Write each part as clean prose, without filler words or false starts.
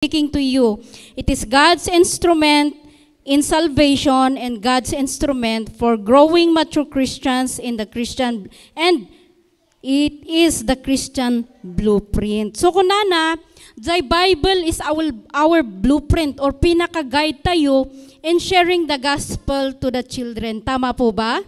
speaking to you. It is God's instrument in salvation and God's instrument for growing mature Christians in the Christian, and it is the Christian blueprint. So kunana, the Bible is our blueprint or pinaka-guide tayo in sharing the gospel to the children. Tama po ba?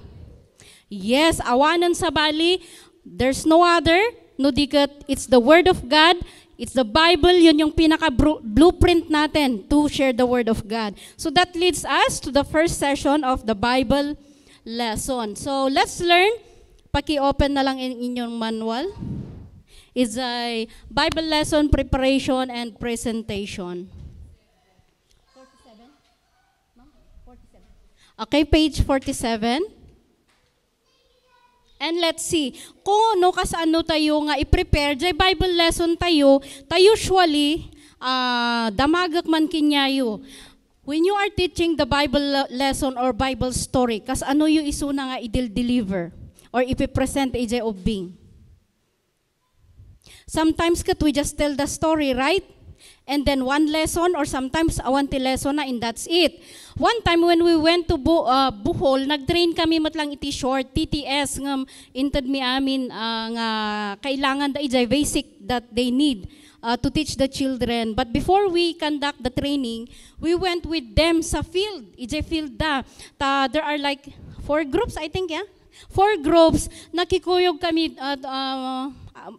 Yes, awanan sa bali, there's no other, no dikat, it's the Word of God. It's the Bible, yun yung pinaka-blueprint natin to share the Word of God. So that leads us to the first session of the Bible lesson. So let's learn. Paki-open na lang in inyong manual. It's a Bible lesson preparation and presentation. 47? No? 47. Okay, page 47. And let's see, kung no kasano tayo nga i-prepare, jay Bible lesson tayo usually, damagak man kinyayo. When you are teaching the Bible lesson or Bible story, kas ano yung isuna nga i-deliver or ipipresent ijay obing. Sometimes kat we just tell the story, right? And then one lesson or sometimes awanti lesson na and that's it. One time when we went to Bohol, nag-train kami matlang iti short, TTS, ng intad mi amin nga kailangan da ijay basic that they need to teach the children. But before we conduct the training, we went with them sa field, ijay field da. There are like 4 groups, I think, yeah? 4 groups, nakikuyog kami,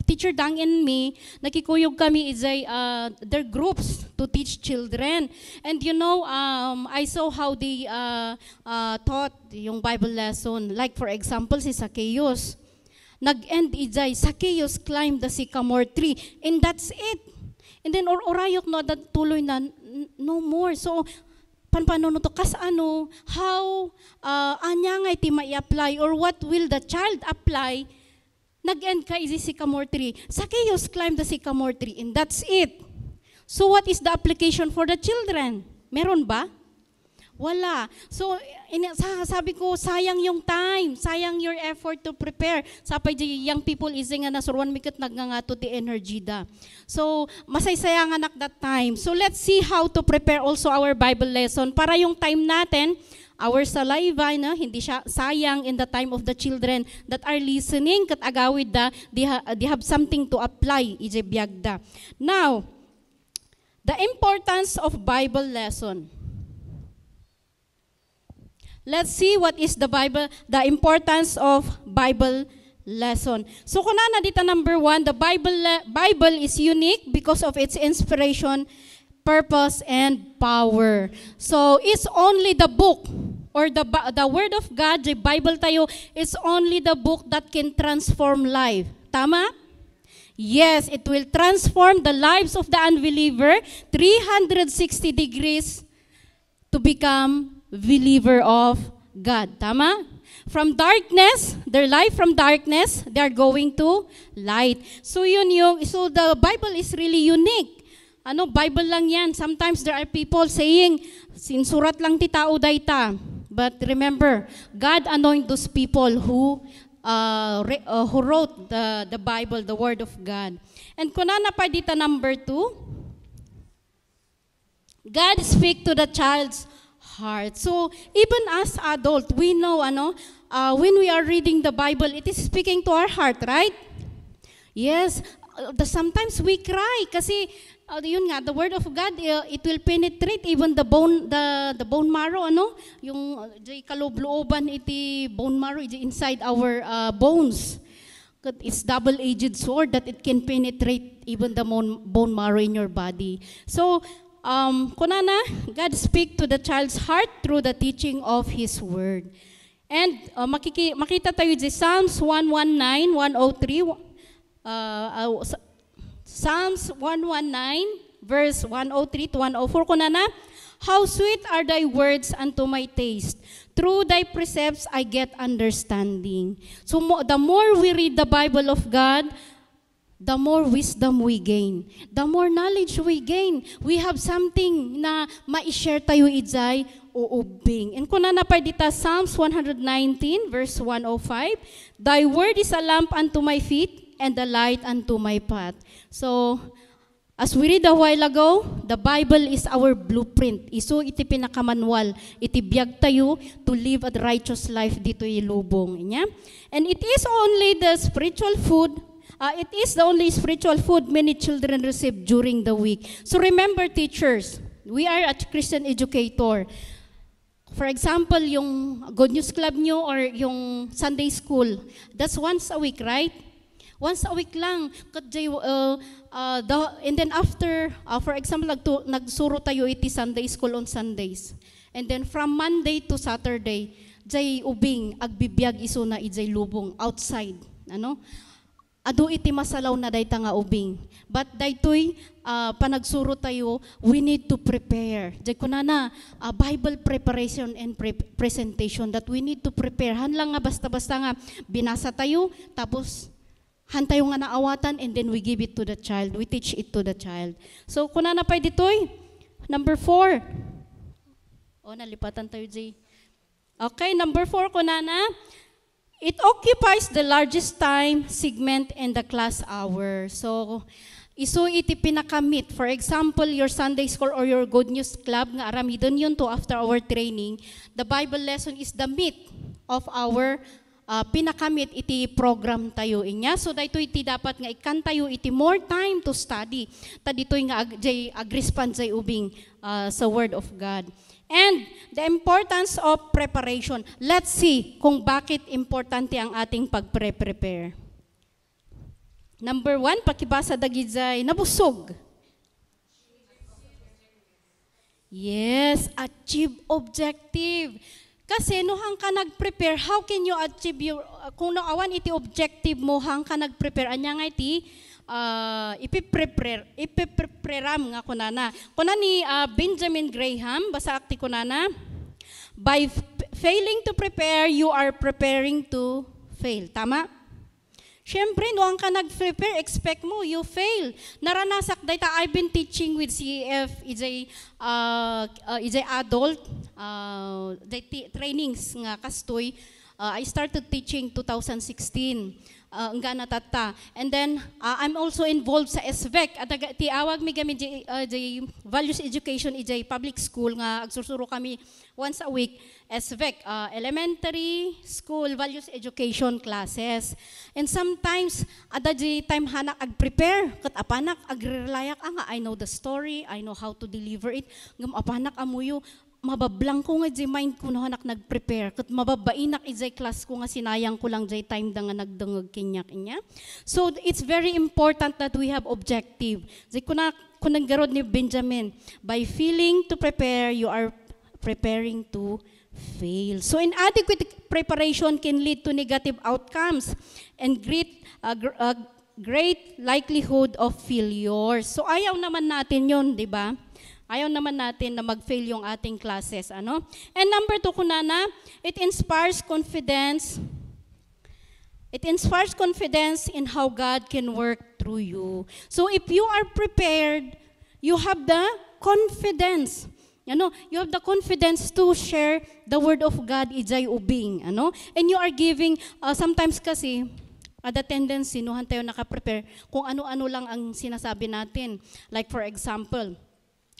Teacher Dang and me, nakikuyog kami is their groups to teach children. And you know, I saw how they taught yung Bible lesson. Like for example, si Zacchaeus. Nag-end ijay, Zacchaeus climbed the sycamore tree. And that's it. And then orayok no, that tuloy na, no more. So, paano to, kas ano, how, anya nga iti mai-apply or what will the child apply. Nag-end ka is sycamore tree. Zacchaeus climbed the sycamore tree and that's it. So what is the application for the children? Meron ba? Wala. So sabi ko, sayang yung time, sayang your effort to prepare. Sapay di young people is nga nasuruan mikit nagngangato ti energy da. So masaysayangan anak that time. So let's see how to prepare also our Bible lesson para yung time natin, our saliva, na hindi siya sayang in the time of the children that are listening, kat agawid da, they have something to apply, ije biagda. Now, the importance of Bible lesson. Let's see what is the importance of Bible lesson. So kunana dita number 1, the Bible is unique because of its inspiration, purpose, and power. So it's only the book or the Word of God, the Bible tayo, is only the book that can transform life. Tama? Yes, it will transform the lives of the unbeliever 360 degrees to become believer of God. Tama? From darkness, their life from darkness, they are going to light. So so the Bible is really unique. Ano, Bible lang yan. Sometimes there are people saying, sinsurat lang ti tao dayta. But remember, God anointed those people who wrote the Bible, the Word of God. And kunana pa dita number 2, God speak to the child's heart. So even as adult, we know when we are reading the Bible, it is speaking to our heart, right? Yes. Sometimes we cry kasi yun nga, the Word of God, it will penetrate even the bone marrow, yung kaloob-looban iti bone marrow inside our bones. It's double-edged sword that it can penetrate even the bone marrow in your body. So kunana, God speak to the child's heart through the teaching of His Word. And makita tayo di Psalms 119, 103, Psalms 119, verse 103 to 104, kunana, how sweet are thy words unto my taste. Through thy precepts I get understanding. So the more we read the Bible of God, the more wisdom we gain. The more knowledge we gain. We have something na ma-share tayo ijay uubing. And kunana pa dita Psalms 119, verse 105, thy word is a lamp unto my feet and the light unto my path. So, As we read a while ago, the Bible is our blueprint. Isu iti pinakamanwal, iti biyag tayo to live a righteous life dito ilubong. Inya? And it is only the spiritual food, it is the only spiritual food many children receive during the week. So remember, teachers, we are a Christian educator. For example, yung Good News Club nyo or yung Sunday School, that's once a week, right? Once a week lang. And then after, for example, nagsuro tayo iti Sunday School on Sundays. And then from Monday to Saturday, jay ubing, agbibiyag iso na ijay lubong, outside. Ano? Ado iti masalaw na day nga ubing. But daytoy, panagsuro tayo, we need to prepare. Jay kunana, Bible preparation and presentation that we need to prepare. Hanlang nga basta-basta nga, binasa tayo, tapos hantay nga naawatan, and then we give it to the child. We teach it to the child. So, kuna na pa ditoy. Number 4. Nalipatan tayo, Jay. Okay, number 4, kuna na. It occupies the largest time segment in the class hour. So, iso iti pinakamit. For example, your Sunday School or your Good News Club, nga aramidon yun to after our training, the Bible lesson is the meat of our pinakamit iti program tayo inya. So dayto iti dapat nga ikan tayo iti more time to study. Ditoy nga agrespond jay ubing sa Word of God. And the importance of preparation. Let's see kung bakit importante ang ating pagpre-prepare. Number 1, pakibasa dagiti jay nabusog. Yes, achieve objective. Kasi no hang ka nag-prepare, how can you achieve your, kung naawan iti objective mo, hang ka nag-prepare, anya nga iti, ipipreparam nga kunana. Kuna ni Benjamin Graham, basa akti kunana, by failing to prepare, you are preparing to fail. Tama? Siyempre, no ang ka nag-prepare, expect mo, you fail. Naranasak data, I've been teaching with CEF, is a adult, trainings nga kastoy. I started teaching 2016. Nga natata. And then, I'm also involved sa SVEC. At tiawag mi kami values education, ijay public school, nga agsusuro kami once a week, SVEC, elementary school values education classes. And sometimes, ada di time hanak ag-prepare, kat apanak agrelayak, nga, I know the story, I know how to deliver it, ngam apanak amuyo, mabablang ko nga di mind ko na hanak nag-prepare. Kat mababainak ijay class ko nga sinayang ko lang jay time da nga nagdangag kinyak niya. So it's very important that we have objective. Jay kunang garod ni Benjamin, by feeling to prepare, you are preparing to fail. So inadequate preparation can lead to negative outcomes and great likelihood of failure. So ayaw naman natin yon, di ba? Ayaw naman natin na mag-fail yung ating classes. Ano? And number 2, kunana, it inspires confidence. It inspires confidence in how God can work through you. So if you are prepared, you have the confidence. You have the confidence to share the Word of God, ijay ubing. And you are giving, sometimes kasi, ada tendency, nuhan tayo nakaprepare, kung ano-ano lang ang sinasabi natin. Like for example,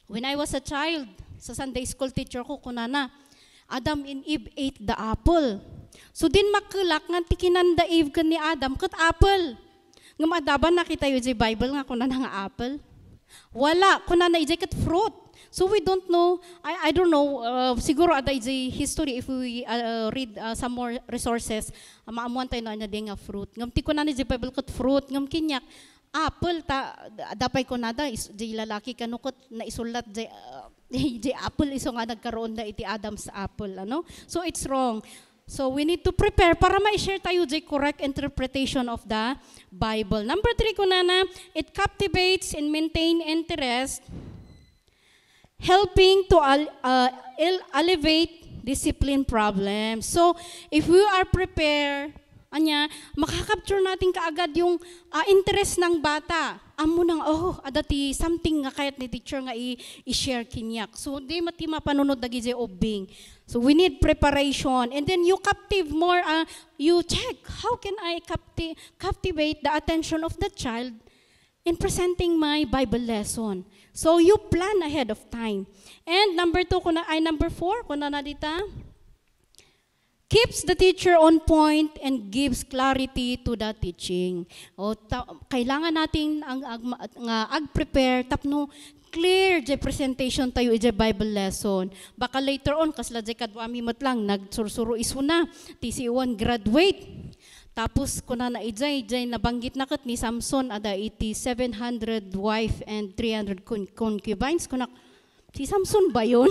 when I was a child, sa Sunday school teacher ko, kunana, Adam and Eve ate the apple. So din makulak nga tikinan da Eve kan ni Adam kat apple. Ngam adaban nakita yung Bible nga kunana nga apple. Wala, kunana ijay kat fruit. So we don't know, I don't know, siguro ada ijay history if we read some more resources, maamuan tayo na nga fruit. Ngam ti kunana ijay Bible kat fruit, ngam kinyak, apple dapay ko nada jay lalaki kanukot na isulat jay apple iso nga nagkaroon na iti Adam's apple so it's wrong. So we need to prepare para ma-share tayo jay correct interpretation of the Bible. Number 3 kunana, it captivates and maintain interest, helping to elevate discipline problems. So if we are prepared, makakapture natin kaagad yung interest ng bata. Amo nang, adati something nga kayat ni teacher nga i-share kinyak. So, di mati mapanunod na gizay obing. So, we need preparation. And then, you captive more, you check, how can I captivate the attention of the child in presenting my Bible lesson. So you plan ahead of time. And number 4, kuna na dita, keeps the teacher on point and gives clarity to the teaching. Kailangan natin ag-prepare tapno clear the presentation tayo ije Bible lesson. Baka later on kasla jay kadwami matlang nagsursuro isuna TC1 graduate. Tapos kuna na ijay nabanggit na kat ni Samson ada iti 700 wife and 300 concubines kuna si Samson ba yun?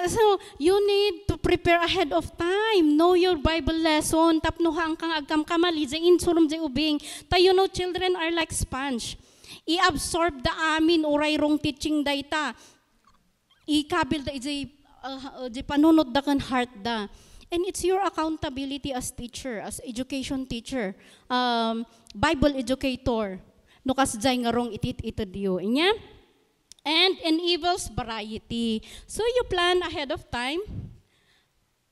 So you need to prepare ahead of time. Know your Bible lesson. Tapno hang kang agkam kamali jay insurum jay ubing. Tayo know children are like sponge. I-absorb da amin uray rong teaching data. I-kabil da jay panunod da kan heart da. And it's your accountability as teacher, as education teacher, Bible educator. No kas jay nga rong itit-itid yu. Inya? And enables variety. So you plan ahead of time.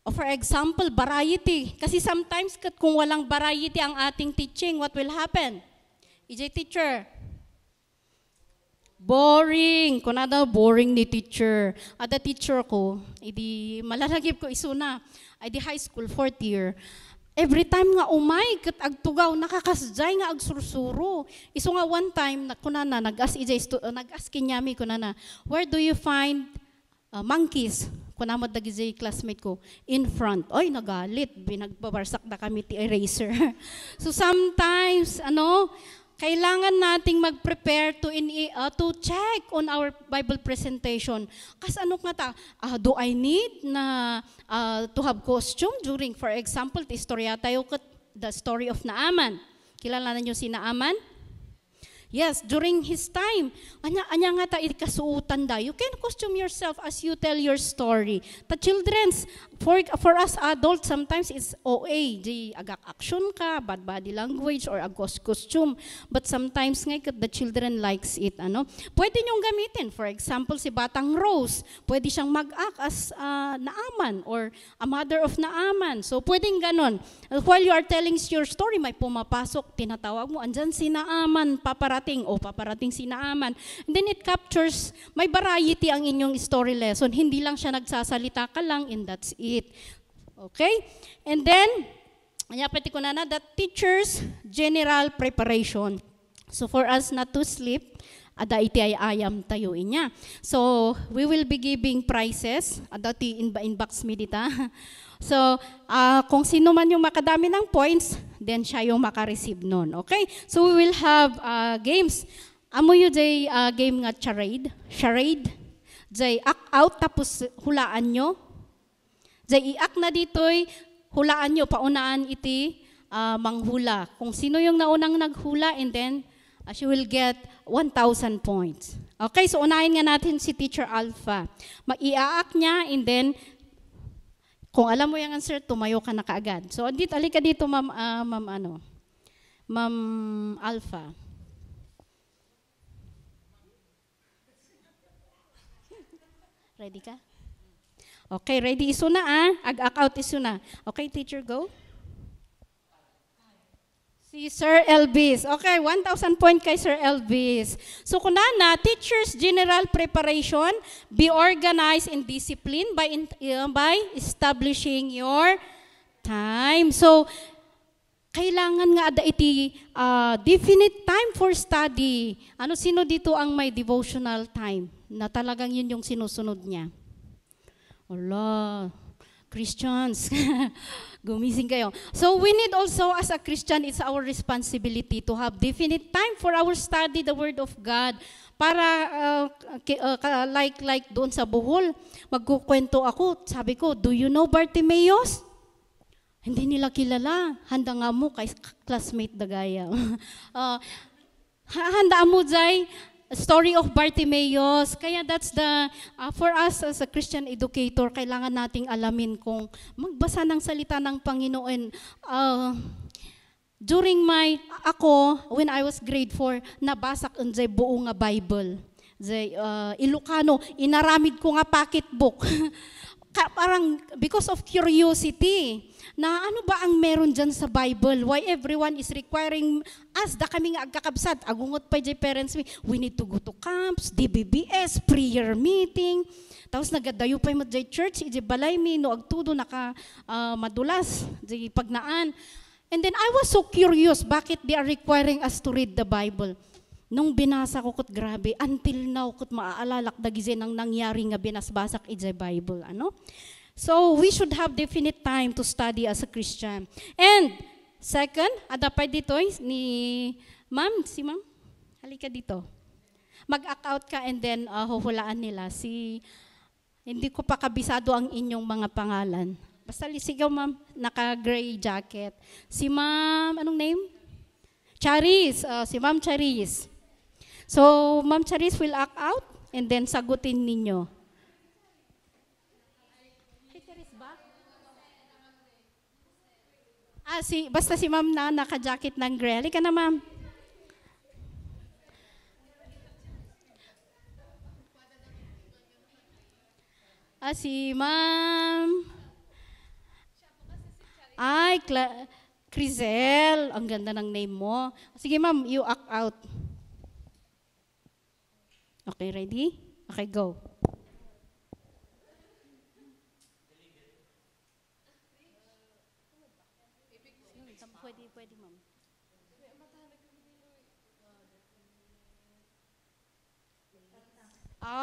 For example, variety. Kasi sometimes kung walang variety ang ating teaching, what will happen? EJ teacher, boring. Kung daw boring ni teacher. Ada teacher ko, idi malalagip ko isuna. Idi high school, 4th year. Every time nga umay, kat agtugaw, nakakasjay nga agsursuro. Iso nga one time, kunana, nag-ask kinyami, kunana, where do you find monkeys? Kunamad nag-ijay classmate ko, in front. Oy, nagalit, binagbabarsak na kami ti eraser. So sometimes, kailangan nating mag-prepare to check on our Bible presentation. Kasi nga ta, do I need na to have costume during, for example, the story of Naaman. Kilala na niyo si Naaman? Yes, during his time, anya nga ta ikasuutan da. You can costume yourself as you tell your story. The children's, for us adults, sometimes it's OA. Di agak action ka, bad body language, or agos costume. But sometimes nga the children likes it. Pwede niyong gamitin. For example, si Batang Rose, pwede siyang mag-act as Naaman or a mother of Naaman. So pwedeng ganon. While you are telling your story, may pumapasok, tinatawag mo, andyan si Naaman, paparating si Naaman. And then it captures, may variety ang inyong story lesson. Hindi lang siya nagsasalita ka lang and that's it. Okay? And then, pati ko na that teacher's general preparation. So for us not to sleep, ada iti ay ayam tayo inya. So we will be giving prizes. Ada ti inbox mi dita. So, kung sino man yung makadami ng points, then siya yung makareceive nun. Okay? So, we will have games. Amo yung game nga charade. Jay act out, tapos hulaan nyo. Jay i-act na dito'y hulaan nyo, paunaan iti manghula. Kung sino yung naunang naghula, and then she will get 1,000 points. Okay? So, unahin nga natin si Teacher Alpha. Mag-i-act niya, and then kung alam mo yung answer, tumayo ka na kaagad. So, alika dito, Ma'am Alpha. Ready ka? Okay, ready? Iso na Ag-out iso na. Okay, teacher, go. Si Sir Elvis. Okay, 1,000 point kay Sir Elvis. So kunana, teacher's general preparation, be organized and disciplined by establishing your time. So, kailangan nga ada iti definite time for study. Sino dito ang may devotional time na talagang yun yung sinusunod niya? Allah, Christians, gumising kayo. So we need also as a Christian, it's our responsibility to have definite time for our study, the Word of God. Para like doon sa Bohol, magkukwento ako, sabi ko, do you know Bartimaeus? Hindi nila kilala. Handa nga mo kay classmate dagaya. Handa mo jay story of Bartimaeus. Kaya that's the, for us as a Christian educator, kailangan nating alamin kung magbasa ng salita ng Panginoon. During when I was grade 4, nabasak ang jay buo nga Bible. Jay Ilocano, inaramid ko nga pocketbook. parang because of curiosity, na ano ba ang meron dyan sa Bible? Why everyone is requiring us, da kami nga agkakabsat, agungot pa dyan parents, we need to go to camps, DBBS, prayer meeting, tapos nagadayo pa mo dyan church, iji balay mi, no agtudo, naka madulas, dyan pagnaan. And then I was so curious, bakit they are requiring us to read the Bible? Nung binasa ko kot grabe, until now kot maaalalak dagizin ang nangyari nga binasbasak ijay Bible, ano? So we should have definite time to study as a Christian. And second, adapay dito ni ma'am, si ma'am, halika dito. Mag-act out ka and then huhulaan nila. Hindi ko pa kabisado ang inyong mga pangalan. Basta lisigaw ma'am, naka-gray jacket. Si ma'am, anong name? Charis, si ma'am Charis. So, Ma'am Charis will act out and then sagutin ninyo. Hey, Charis ba? Basta si ma'am na naka-jacket ng gray. Halika na, ma'am. Si ma'am. Ay, Crizel. Ang ganda ng name mo. Sige, ma'am, you act out. Okay, ready? Okay, go. Pwede, ma'am.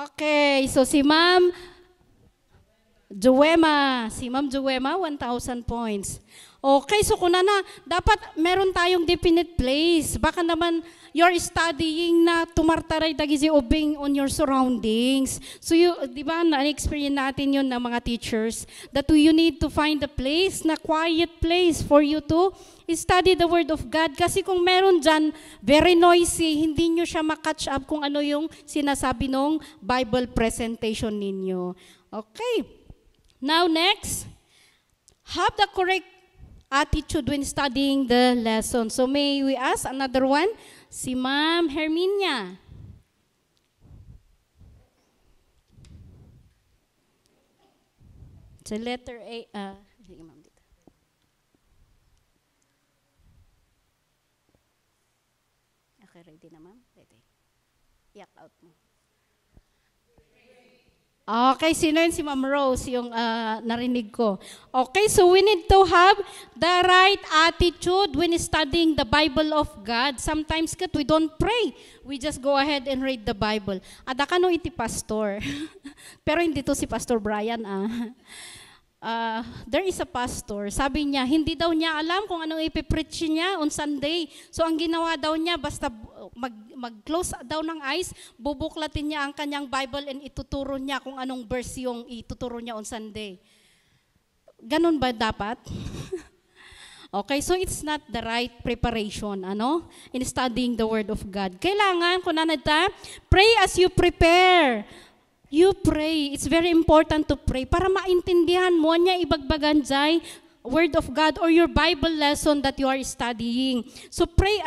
Okay, so si Ma'am Joema, 1,000 points. Okay, so kuna na, dapat meron tayong definite place. Baka naman you're studying na tumartaray dagizi obeying on your surroundings. So di ba, na-experience natin yun ng mga teachers, that you need to find a place, na quiet place for you to study the Word of God. Kasi kung meron dyan, very noisy, hindi nyo siya makatch up kung ano yung sinasabi ng Bible presentation ninyo. Okay. Now next, have the correct attitude when studying the lesson. So may we ask another one? Si Ma'am Herminia. So letter A. Sige ma'am dito. Okay, ready na ma'am? Ready. Yak out mo. Okay, sino yun? Si Ma'am Rose, yung narinig ko. Okay, so we need to have the right attitude when studying the Bible of God. Sometimes we don't pray. We just go ahead and read the Bible. Adaka no iti pastor. Pero hindi to si Pastor Brian. There is a pastor, sabi niya, hindi daw niya alam kung anong ipipreach niya on Sunday. So ang ginawa daw niya, basta mag-close daw ng eyes, bubuklatin niya ang kanyang Bible and ituturo niya kung anong verse yung ituturo niya on Sunday. Ganun ba dapat? Okay, so it's not the right preparation, in studying the Word of God. Kailangan, kung nanata, pray as you prepare. You pray. It's very important to pray para maintindihan mo niya ibagbagan jay Word of God or your Bible lesson that you are studying. So pray,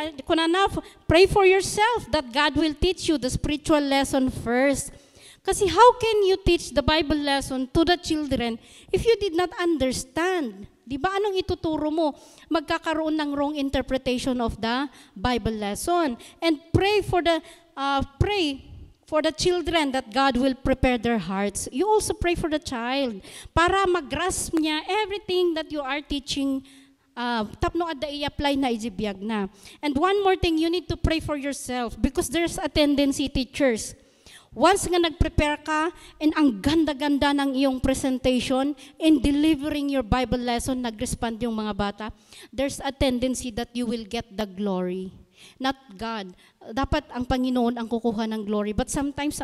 pray for yourself that God will teach you the spiritual lesson first. Kasi how can you teach the Bible lesson to the children if you did not understand? Di ba anong ituturo mo? Magkakaroon ng wrong interpretation of the Bible lesson. And pray for the children that God will prepare their hearts. You also pray for the child para mag-grasp niya everything that you are teaching. Tapno adda i-apply na ijibiyag na. And one more thing, you need to pray for yourself because there's a tendency, teachers. Once nga nag-prepare ka and ang ganda-ganda ng iyong presentation in delivering your Bible lesson, nag-respond yung mga bata, there's a tendency that you will get the glory. Not God. Dapat ang Panginoon ang kukuha ng glory. But sometimes,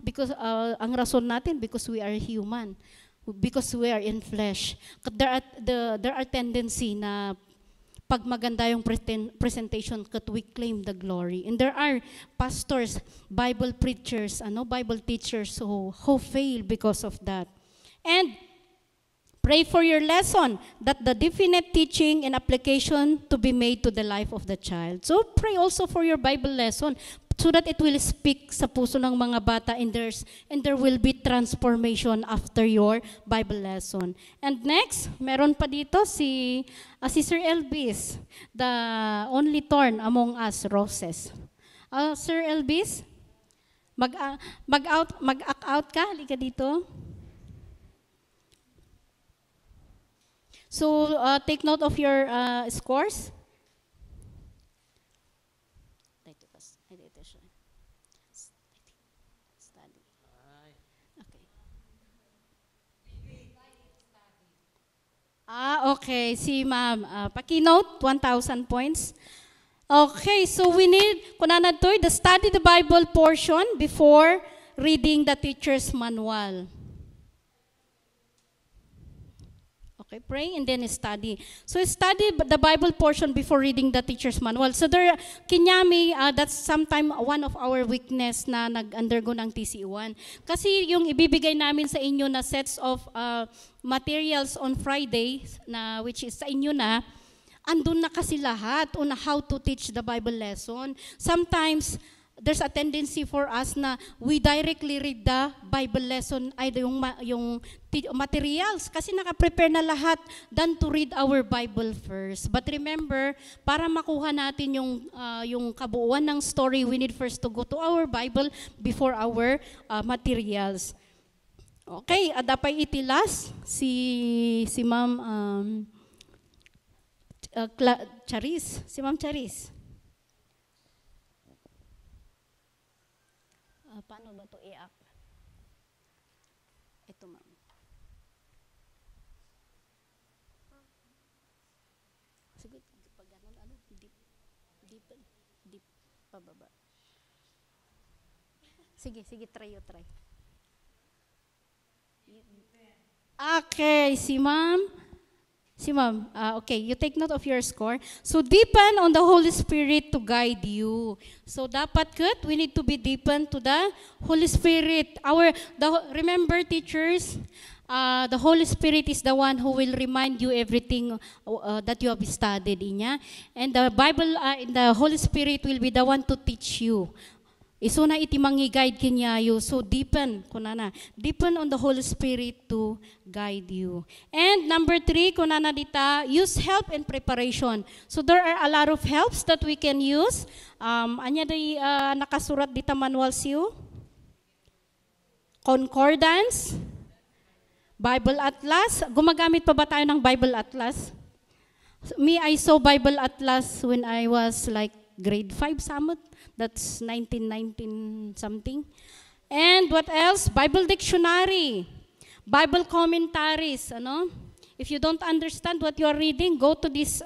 because ang rason natin, because we are human. Because we are in flesh. There are tendency na pag maganda yung presentation, we claim the glory. And there are pastors, Bible preachers, Bible teachers who fail because of that. And pray for your lesson that the definite teaching and application to be made to the life of the child. So pray also for your Bible lesson. so that it will speak sa puso ng mga bata, and there will be transformation after your Bible lesson. And next, meron pa dito si Sir Elvis, the only thorn among us roses. Sir Elvis, mag-act out ka, halika dito. So, take note of your scores. Okay. Si ma'am, paki-note, 1,000 points. Okay, so we need, kunanad to, the study the Bible portion before reading the teacher's manual. Okay, pray and then study. So study the Bible portion before reading the teacher's manual. So there, kinyami, that's sometime one of our weakness na nag-undergo ng TC1. Kasi yung ibibigay namin sa inyo na sets of materials on Friday, na which is sa inyo na, andun na kasi lahat on how to teach the Bible lesson. Sometimes, there's a tendency for us na we directly read the Bible lesson, ay yung materials, kasi naka-prepare na lahat than to read our Bible first. But remember, para makuha natin yung kabuuan ng story, we need first to go to our Bible before our materials. Okay, adapay itilas si Ma'am Charis, si Ma'am Charis. Paano ba ito i-up? Ito, ma'am. Sige, pag ganun, deep pababa. Sige, try. Okay, si ma'am, okay, you take note of your score. So, deepen on the Holy Spirit to guide you. So, dapat we need to be deepened to the Holy Spirit. Remember, teachers, the Holy Spirit is the one who will remind you everything that you have studied in niya. And the Bible, the Holy Spirit will be the one to teach you. Iso na iti mangi-guide kinyayo. So deepen on the Holy Spirit to guide you. And number 3, kunana dita, use help and preparation. So there are a lot of helps that we can use. Anya day nakasurat dita manual siyo? Concordance, Bible Atlas. Gumagamit pa ba tayo ng Bible Atlas? Me, I saw Bible Atlas when I was like grade 5 somewhat. That's 1919 something. And what else? Bible dictionary, Bible commentaries. If you don't understand what you are reading, go to these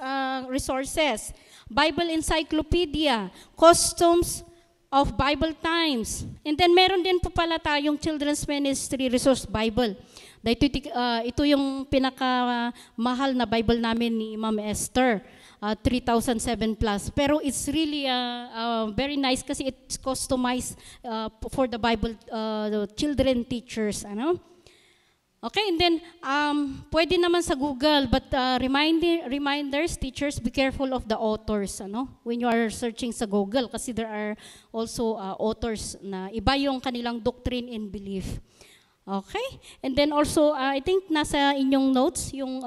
resources. Bible encyclopedia, customs of Bible times. And then meron din po pala tayong Children's Ministry Resource Bible. Ito yung pinakamahal na Bible namin ni Ma'am Esther. 3,007 plus. Pero it's really very nice kasi it's customized for the Bible children teachers. Okay, and then pwede naman sa Google, but reminders, teachers, be careful of the authors. When you are searching sa Google, kasi there are also authors na iba yung kanilang doctrine and belief. Okay, and then also, I think nasa inyong notes yung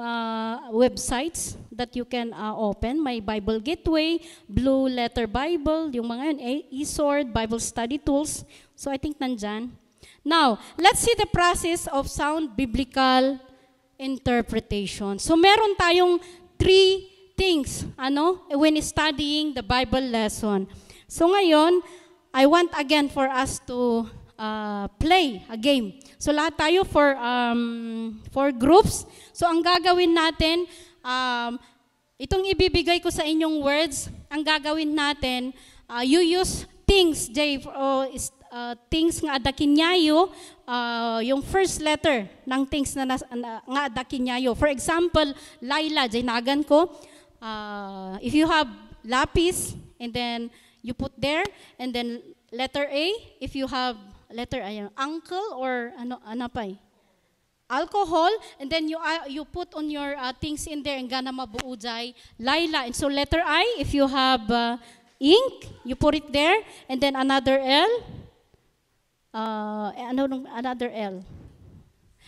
websites that you can open. My Bible Gateway, Blue Letter Bible, yung mga yun, eSword, Bible Study Tools. So I think nandyan. Now, let's see the process of sound biblical interpretation. So meron tayong 3 things, when studying the Bible lesson. So ngayon, I want again for us to play a game. So lahat tayo for groups. So ang gagawin natin, itong ibibigay ko sa inyong words, ang gagawin natin, you use things, things nga adakinyayo, yung first letter ng things na nga adakinyayo. For example, Laila, nagan ko, if you have lapis, and then you put there, and then letter A, if you have letter uncle or ano pa alcohol, and then you put on your things in there and gana mabuuday Laila. And so letter I, if you have ink, you put it there, and then another L, another L.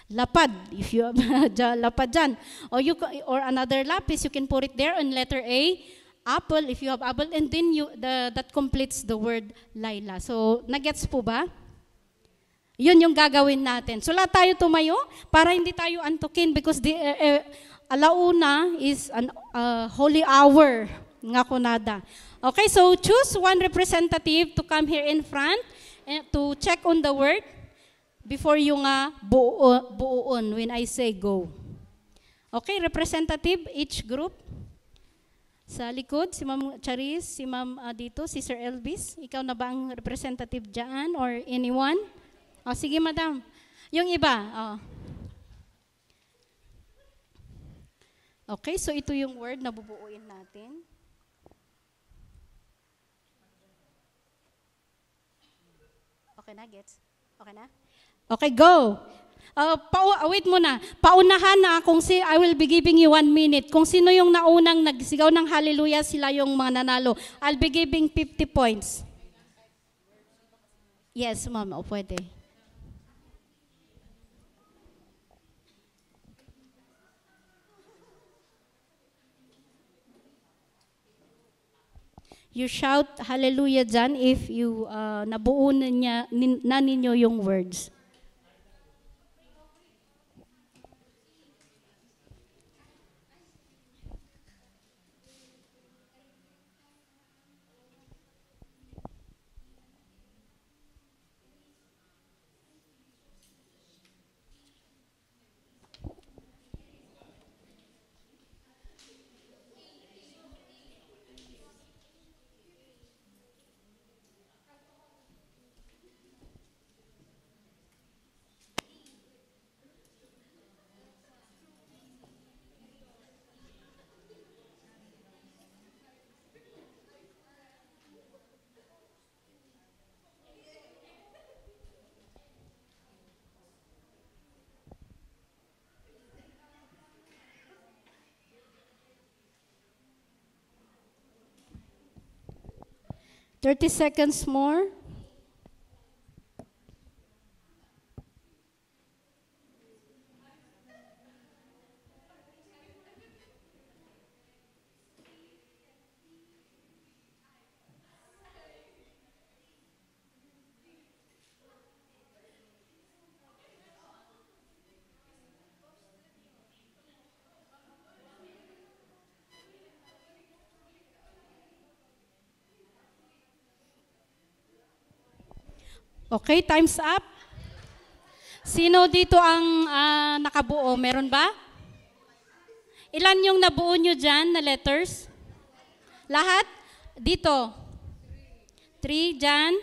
Lapad, if you have lapad dyan. Or another lapis, you can put it there on letter A. Apple, if you have apple, and then that completes the word Laila. So, nagets po ba? Yun yung gagawin natin. So, lahat tayo tumayo para hindi tayo antukin because alauna is an holy hour. Nga kunada. Okay, so choose one representative to come here in front and to check on the word before yung buuon when I say go. Okay, representative, each group. Sa likod, si Ma'am Charis, si Ma'am dito, si Sir Elvis. Ikaw na ba ang representative dyan or anyone? Sige, madam. Yung iba. Okay, so ito yung word na bubuuin natin. Okay na, gets? Okay na? Okay, go. Wait muna. Paunahan na I will be giving you 1 minute. Kung sino yung naunang nagsigaw ng hallelujah, sila yung mga nanalo. I'll be giving 50 points. Yes, ma'am. O, pwede. You shout hallelujah dyan if you nabuo na ninyo yung words. $30 more. Okay, time's up. Sino dito ang nakabuo? Meron ba? Ilan yung nabuo nyo dyan na letters? Lahat? Dito. 3 dyan.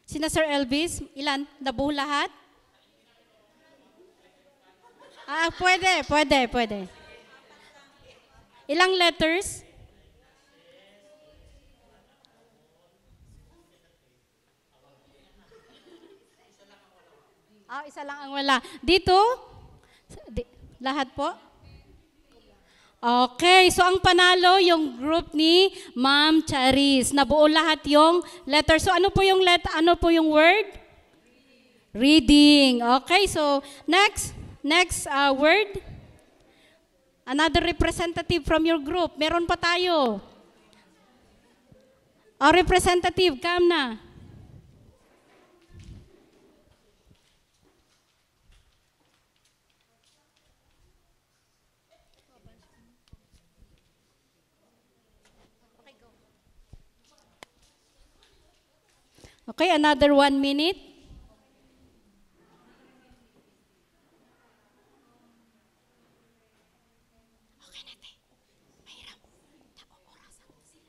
Sina Sir Elvis? Ilan? Nabuo lahat? Pwede. Ilang letters? Isa lang ang wala. Dito? Lahat po? Okay, so ang panalo yung group ni Ma'am Charis. Nabuo lahat yung letter. So ano po yung word? Reading. Okay, so next word. Another representative from your group. Meron pa tayo. Representative, come na. Okay, another 1 minute. Okay natin. Mahirap. Oras ako sila.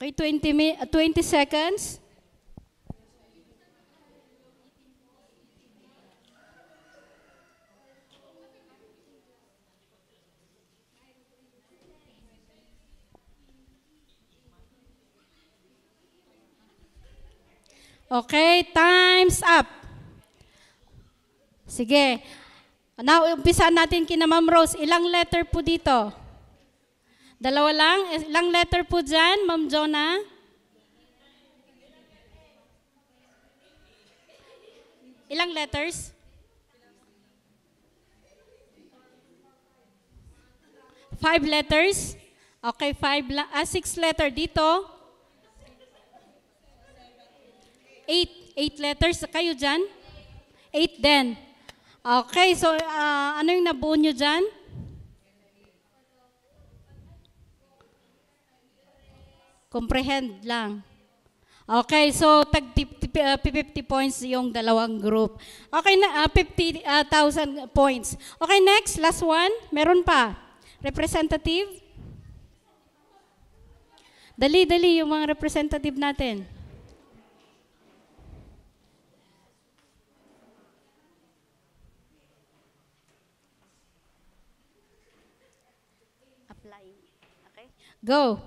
Okay, 20 seconds. Okay, time's up. Sige. Now, umpisan natin kina Ma'am Rose. Ilang letter po dito? Dalawa lang? Ilang letter po dyan, Ma'am Jonah? Ilang letters? 5 letters? Okay, 6 letter dito. 8 letters. Kayo dyan? 8 din. Okay, so ano yung nabuo nyo dyan? Comprehend lang. Okay, so 50 points yung dalawang group. Okay, 50,000 points. Okay, next, last one. Meron pa. Representative. Dali-dali yung mga representative natin. Apply. Okay? Go.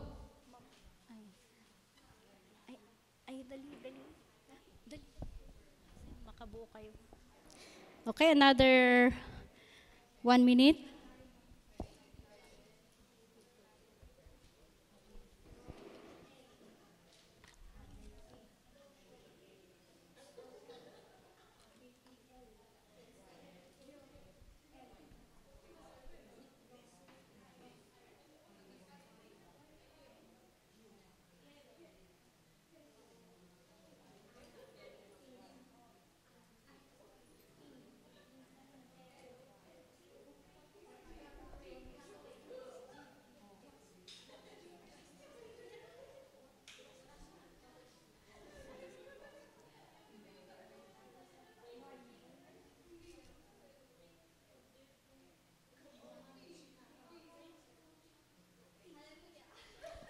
Okay, another 1 minute.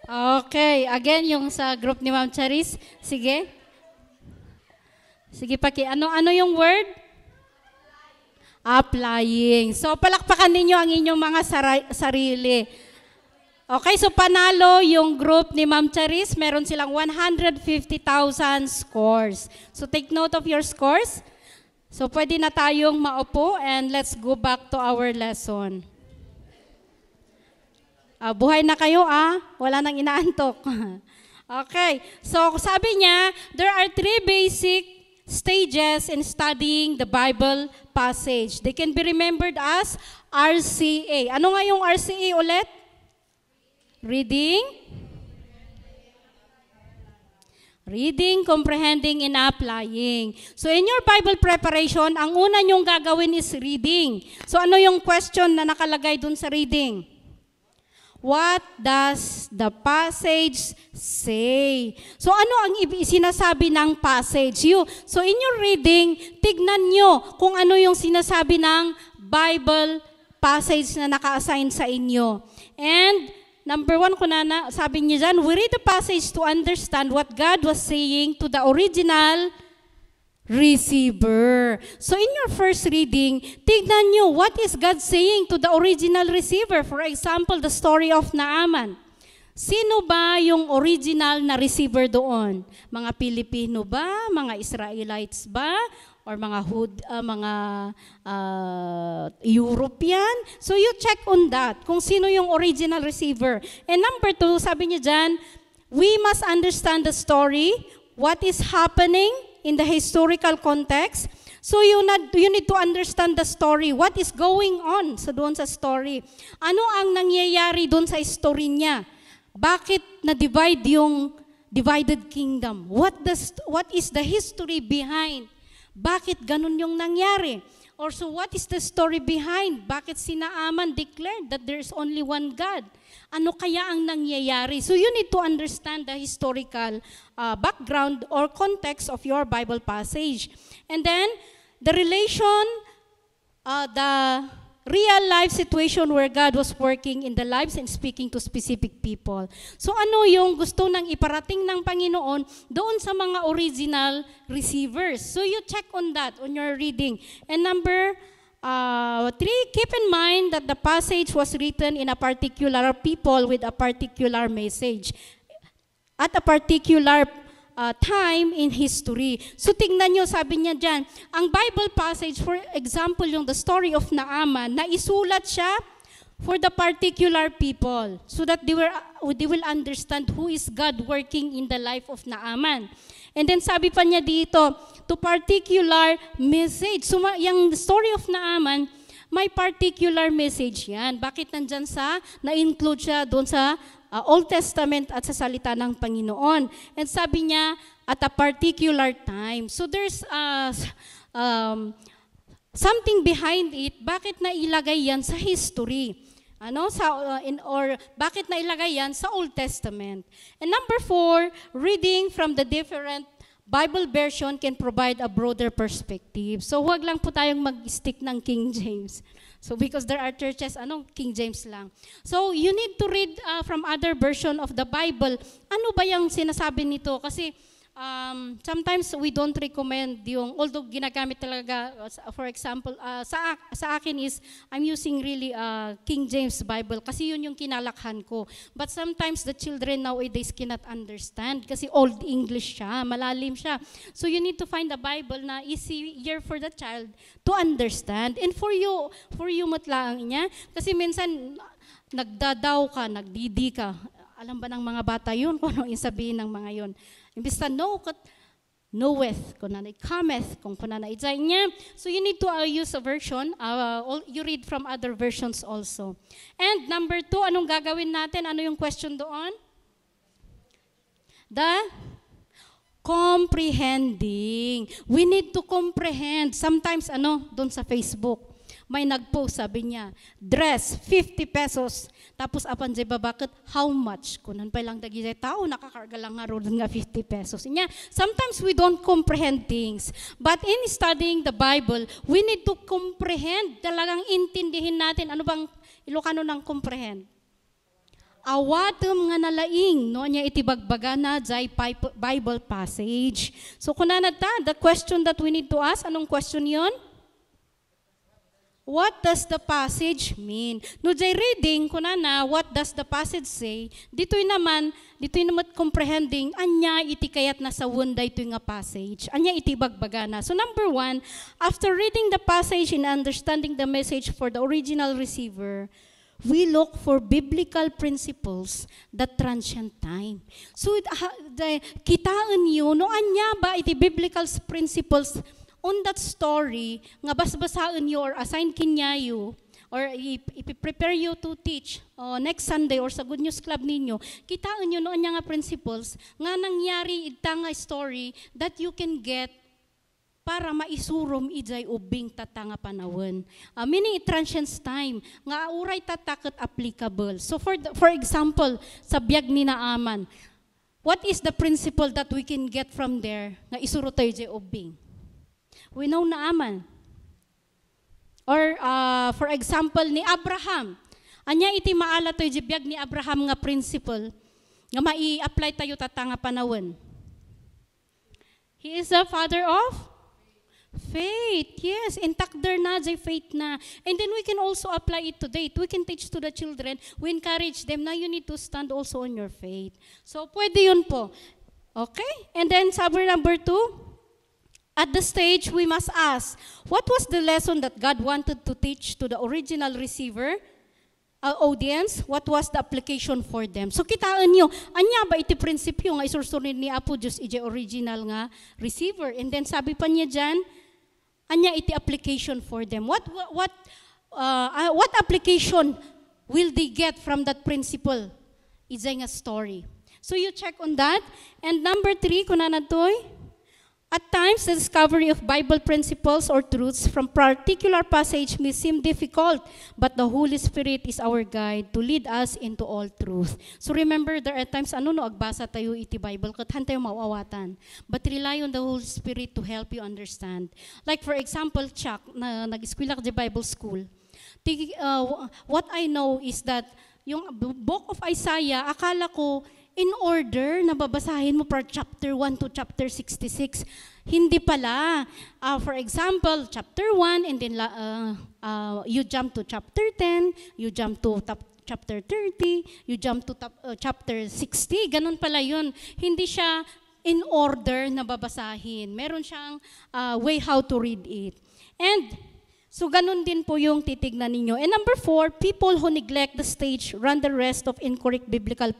Okay, again yung sa group ni Ma'am Charis. Sige. Sige, ano yung word? Applying. So, palakpakan ninyo ang inyong mga sarili. Okay, so panalo yung group ni Ma'am Charis. Meron silang 150,000 scores. So, take note of your scores. So, pwede na tayong maupo and let's go back to our lesson. Buhay na kayo, wala nang inaantok. Okay, so sabi niya, there are 3 basic stages in studying the Bible passage. They can be remembered as RCA. Ano nga yung RCA ulit? Reading, comprehending, and applying. So in your Bible preparation, ang una nyong gagawin is reading. So ano yung question na nakalagay dun sa reading? What does the passage say? So ano ang sinasabi ng passage? So in your reading, tignan nyo kung ano yung sinasabi ng Bible passage na naka-assign sa inyo. And number 1 sabi niya dyan, we read the passage to understand what God was saying to the original receiver. So in your first reading, tignan nyo, what is God saying to the original receiver? For example, the story of Naaman. Sino ba yung original na receiver doon? Mga Pilipino ba? Mga Israelites ba? Or mga European? So you check on that, kung sino yung original receiver. And number 2, sabi niya dyan, we must understand the story, what is happening in the historical context. So you need to understand the story. What is going on doon sa story? Ano ang nangyayari doon sa story niya? Bakit na-divide yung divided kingdom? What is the history behind? Bakit ganun yung nangyari? Or so what is the story behind? Bakit si Naaman declared that there is only one God? Ano kaya ang nangyayari? So you need to understand the historical background or context of your Bible passage. And then, the relation, the real life situation where God was working in the lives and speaking to specific people. So ano yung gusto nang iparating ng Panginoon doon sa mga original receivers? So you check on that on your reading. And number 3, keep in mind that the passage was written in a particular people with a particular message at a particular time in history. So tingnan nyo, sabi niya dyan, ang Bible passage, for example, yung the story of Naaman, na isulat siya for the particular people so that they will understand who is God working in the life of Naaman. And then sabi pa niya dito, to particular message. So yung story of Naaman, may particular message yan. Bakit nandyan na-include siya doon sa Old Testament at sa salita ng Panginoon. And sabi niya, at a particular time. So there's something behind it. Bakit nailagay yan sa history? Bakit nailagay yan sa Old Testament? And number 4, reading from the different Bible version can provide a broader perspective. So wag lang po tayong mag-stick ng King James. So because there are churches, King James lang. So you need to read from other version of the Bible. Ano ba yung sinasabi nito? Kasi sometimes we don't recommend although ginagamit talaga, for example, sa akin is, I'm using really King James Bible kasi yun yung kinalakhan ko. But sometimes the children nowadays cannot understand kasi Old English siya, malalim siya. So you need to find a Bible na easier for the child to understand. And for you matlaang niya, kasi minsan nagdadaw ka, nagdidi ka. Alam ba ng mga bata yun kung ano yung sabihin ng mga yun? Imbis na knoweth, kung nanay cometh, kung nanay itsay niya. So you need to use a version. You read from other versions also. And number 2, anong gagawin natin? Ano yung question doon? The comprehending. We need to comprehend. Sometimes, doon sa Facebook, may nag-post, sabi niya, dress, 50 pesos. Tapos apan jay babakit, how much? Kunan pa lang dagi tao, nakakarga lang nga ron nga 50 pesos. Sometimes we don't comprehend things. But in studying the Bible, we need to comprehend. Talagang intindihin natin. Ano bang Ilocano ng comprehend? Awatem nga nalaing, no niya itibagbaga na jay Bible passage. So kunan the question that we need to ask, anong question yon? What does the passage mean? No jay reading kunana, what does the passage say? Dito'y naman comprehending anya iti kayat na sa wunday ito nga passage. Anya iti bagbaga na. So number 1, after reading the passage and understanding the message for the original receiver, we look for biblical principles that transcend time. So kitaan niyo no anya ba iti biblical principles on that story, nga basbasaan nyo or assign kinyayo, or i-prepare you to teach next Sunday or sa Good News Club ninyo, kitaan nyo noon nga principles, nga nangyari ita nga story that you can get para maisurom ijay ubing tatanga panawon. Meaning it transcends time, nga uray tatakot applicable. So for example, sa biyag ni Naaman, what is the principle that we can get from there, nga isuro tayo ijay ubing? We know Naaman. Or for example ni Abraham. Anya iti maala toy jibiyag ni Abraham nga principle nga mai-apply tayo tatanga panawon. He is the father of faith. Yes, intact there na jay faith na. And then we can also apply it today. We can teach to the children. We encourage them na you need to stand also on your faith. So pwede yun po. Okay? And then sabi number 2, at the stage, we must ask, what was the lesson that God wanted to teach to the original receiver, audience? What was the application for them? So kitaan nyo, anya ba iti prinsipyo nga isursurin ni Apo Diyos iti original nga receiver? And then sabi pa niya dyan, anya iti application for them? What application will they get from that principle? It's a story. So you check on that. And number 3, kunan toy, at times, the discovery of Bible principles or truths from particular passage may seem difficult, but the Holy Spirit is our guide to lead us into all truth. So remember, there are times, agbasa tayo iti Bible, kathan tayo mauawatan. But rely on the Holy Spirit to help you understand. Like for example, Chuck, na nag-eskwela di Bible School. What I know is that yung book of Isaiah, akala ko, in order na babasahin mo from chapter 1 to chapter 66. Hindi pala. For example, chapter 1 and then you jump to chapter 10, you jump to chapter 30, you jump to chapter 60. Ganun pala yun. Hindi siya in order na babasahin. Meron siyang way how to read it. And so ganun din po yung titignan ninyo. And number 4, people who neglect the stage run the rest of incorrect biblical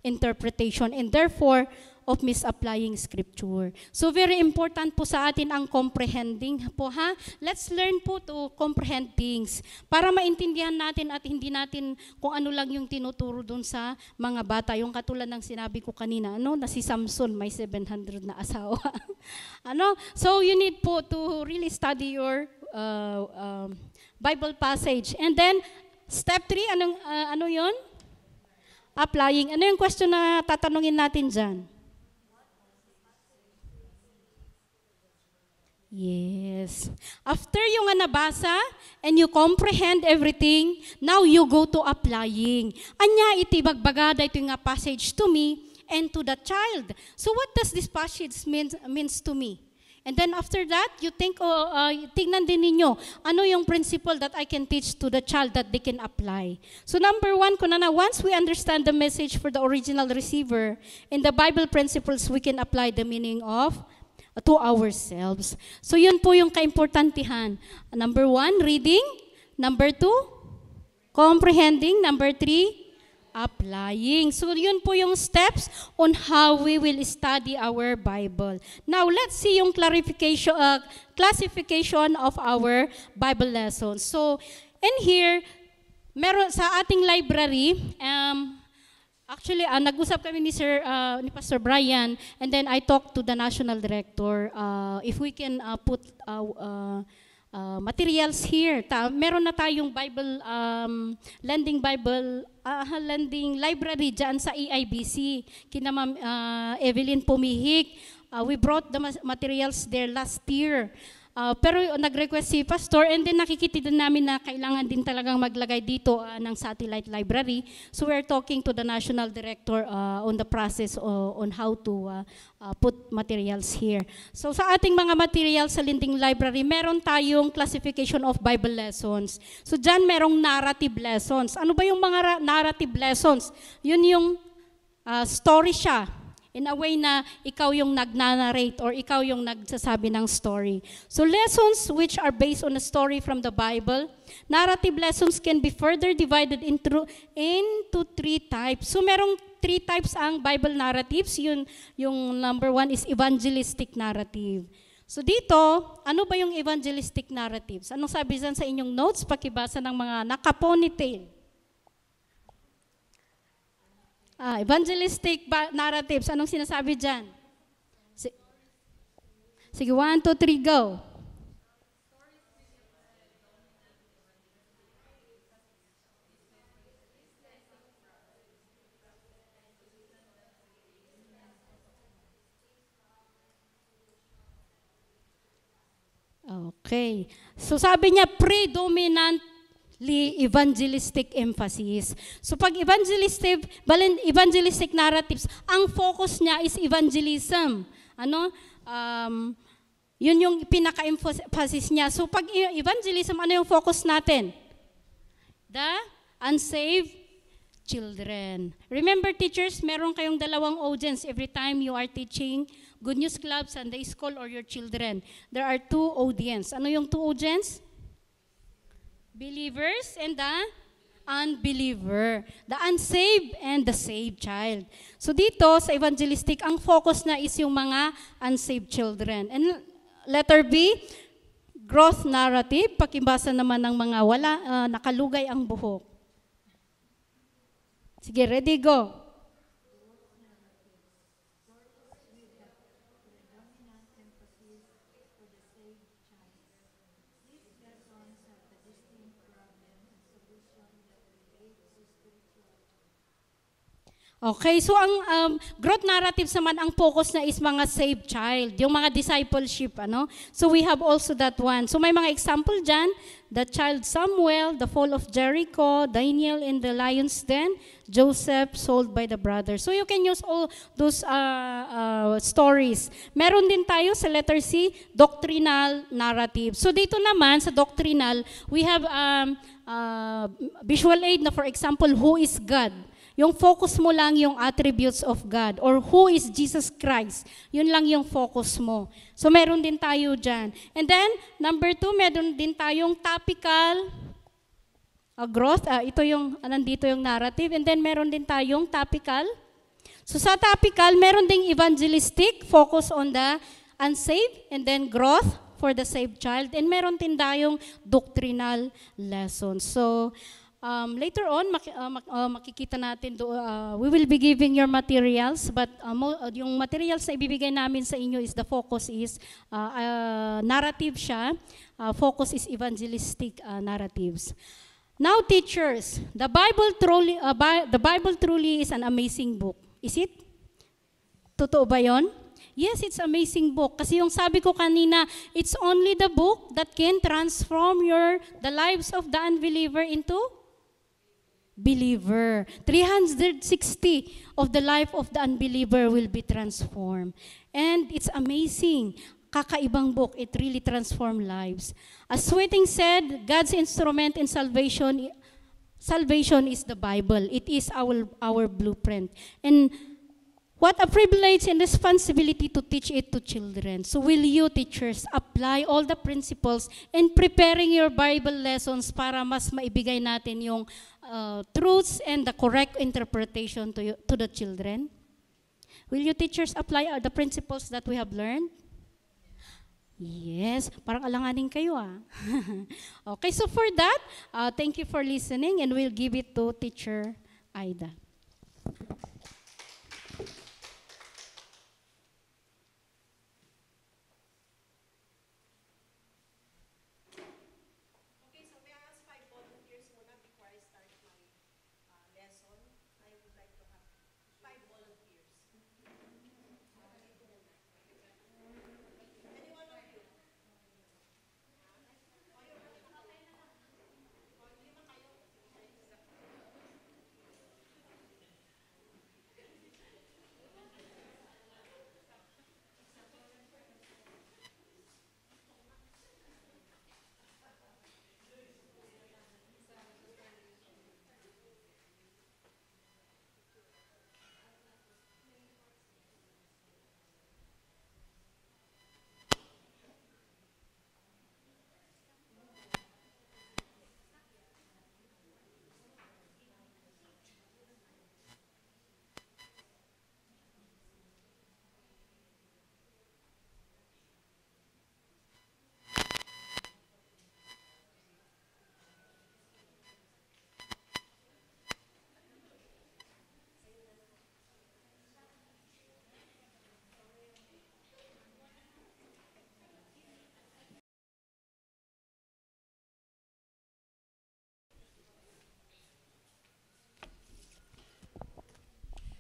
interpretation and therefore of misapplying scripture. So very important po sa atin ang comprehending po ha. Let's learn po to comprehend things para maintindihan natin at hindi natin kung ano lang yung tinuturo dun sa mga bata. Yung katulad ng sinabi ko kanina, na si Samson may 700 na asawa. So you need po to really study your Bible passage. And then step 3, ano yun? Applying. Ano yung question na tatanungin natin dyan? Yes. After yung nabasa and you comprehend everything, now you go to applying. Anya iti bagbagada ito yung passage to me and to the child. So what does this passage means to me? And then after that, you think, tingnan din ninyo, ano yung principle that I can teach to the child that they can apply. So number 1, once we understand the message for the original receiver, in the Bible principles, we can apply the meaning of to ourselves. So yun po yung kaimportantihan. Number 1, reading. Number 2, comprehending. Number 3, applying. So yun po yung steps on how we will study our Bible. Now let's see yung classification of our Bible lessons. So in here, meron sa ating library, actually, nag-usap kami ni Pastor Brian, and then I talked to the national director if we can put materials here. Meron na tayong Bible, lending library dyan sa EIBC. Kina Ma'am Evelyn Pumihik. We brought the materials there last year. Pero nag-request si Pastor and then nakikita din namin na kailangan din talagang maglagay dito ng satellite library. So we're talking to the national director on the process on how to put materials here. So sa ating mga materials sa Linding Library, meron tayong classification of Bible lessons. So dyan merong narrative lessons. Ano ba yung mga narrative lessons? Yun yung story siya. In a way na ikaw yung nag-narrate or ikaw yung nagsasabi ng story. So lessons which are based on a story from the Bible, narrative lessons can be further divided into 3 types. So merong 3 types ang Bible narratives. Yung number 1 is evangelistic narrative. So dito, ano ba yung evangelistic narratives? Anong sabi dyan sa inyong notes? Pakibasa ng mga naka-ponytail. Evangelistic narratives. Anong sinasabi dyan? Sige, 1, 2, 3, go. Okay. So sabi niya, predominantly evangelistic emphasis. So pag evangelistic narratives, ang focus niya is evangelism. Yun yung pinaka-emphasis niya. So pag evangelism, ano yung focus natin? The unsaved children. Remember teachers, meron kayong dalawang audience every time you are teaching Good News Club, Sunday School, or your children. There are 2 audience. Ano yung 2 audience? Believers and the unbeliever. The unsaved and the saved child. So dito sa evangelistic, ang focus na is yung mga unsaved children. And letter B, growth narrative. Pakibasa naman ng mga nakalugay ang buhok. Sige, ready, go. Okay, so ang growth narratives naman, ang focus na is mga saved child, yung mga discipleship, So we have also that one. So may mga example dyan, the child Samuel, the fall of Jericho, Daniel in the lion's den, Joseph sold by the brothers. So you can use all those stories. Meron din tayo sa letter C, doctrinal narrative. So dito naman sa doctrinal, we have visual aid na, for example, who is God? Yung focus mo lang yung attributes of God or who is Jesus Christ. Yun lang yung focus mo. So meron din tayo dyan. And then, number 2, meron din tayong topical growth. Ito yung, nandito yung narrative. And then meron din tayong topical. So sa topical, meron ding evangelistic, focus on the unsaved, and then growth for the saved child. And meron din tayong doctrinal lessons. So, later on, makikita natin, we will be giving your materials, but yung materials na ibibigay namin sa inyo is the focus is narrative siya. Focus is evangelistic narratives. Now, teachers, the Bible truly is an amazing book. Is it? Totoo ba yon? Yes, it's amazing book. Kasi yung sabi ko kanina, it's only the book that can transform the lives of the unbeliever into believer. 360 of the life of the unbeliever will be transformed. And it's amazing. Kakaibang book. It really transformed lives. As Sweeting said, God's instrument in salvation is the Bible. It is our blueprint. And what a privilege and responsibility to teach it to children. So will you, teachers, apply all the principles in preparing your Bible lessons para mas maibigay natin yung truths and the correct interpretation to the children? Will you, teachers, apply the principles that we have learned? Yes, parang alanganin kayo Okay, so for that, thank you for listening and we'll give it to Teacher Aida.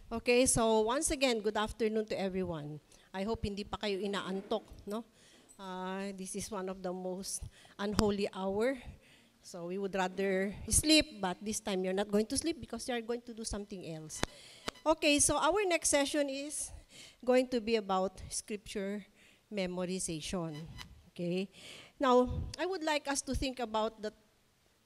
Okay, so once again, good afternoon to everyone. I hope hindi pa kayo inaantok, no? This is one of the most unholy hour. So we would rather sleep, but this time you're not going to sleep because you are going to do something else. Okay, so our next session is going to be about scripture memorization. Okay? Now, I would like us to think about the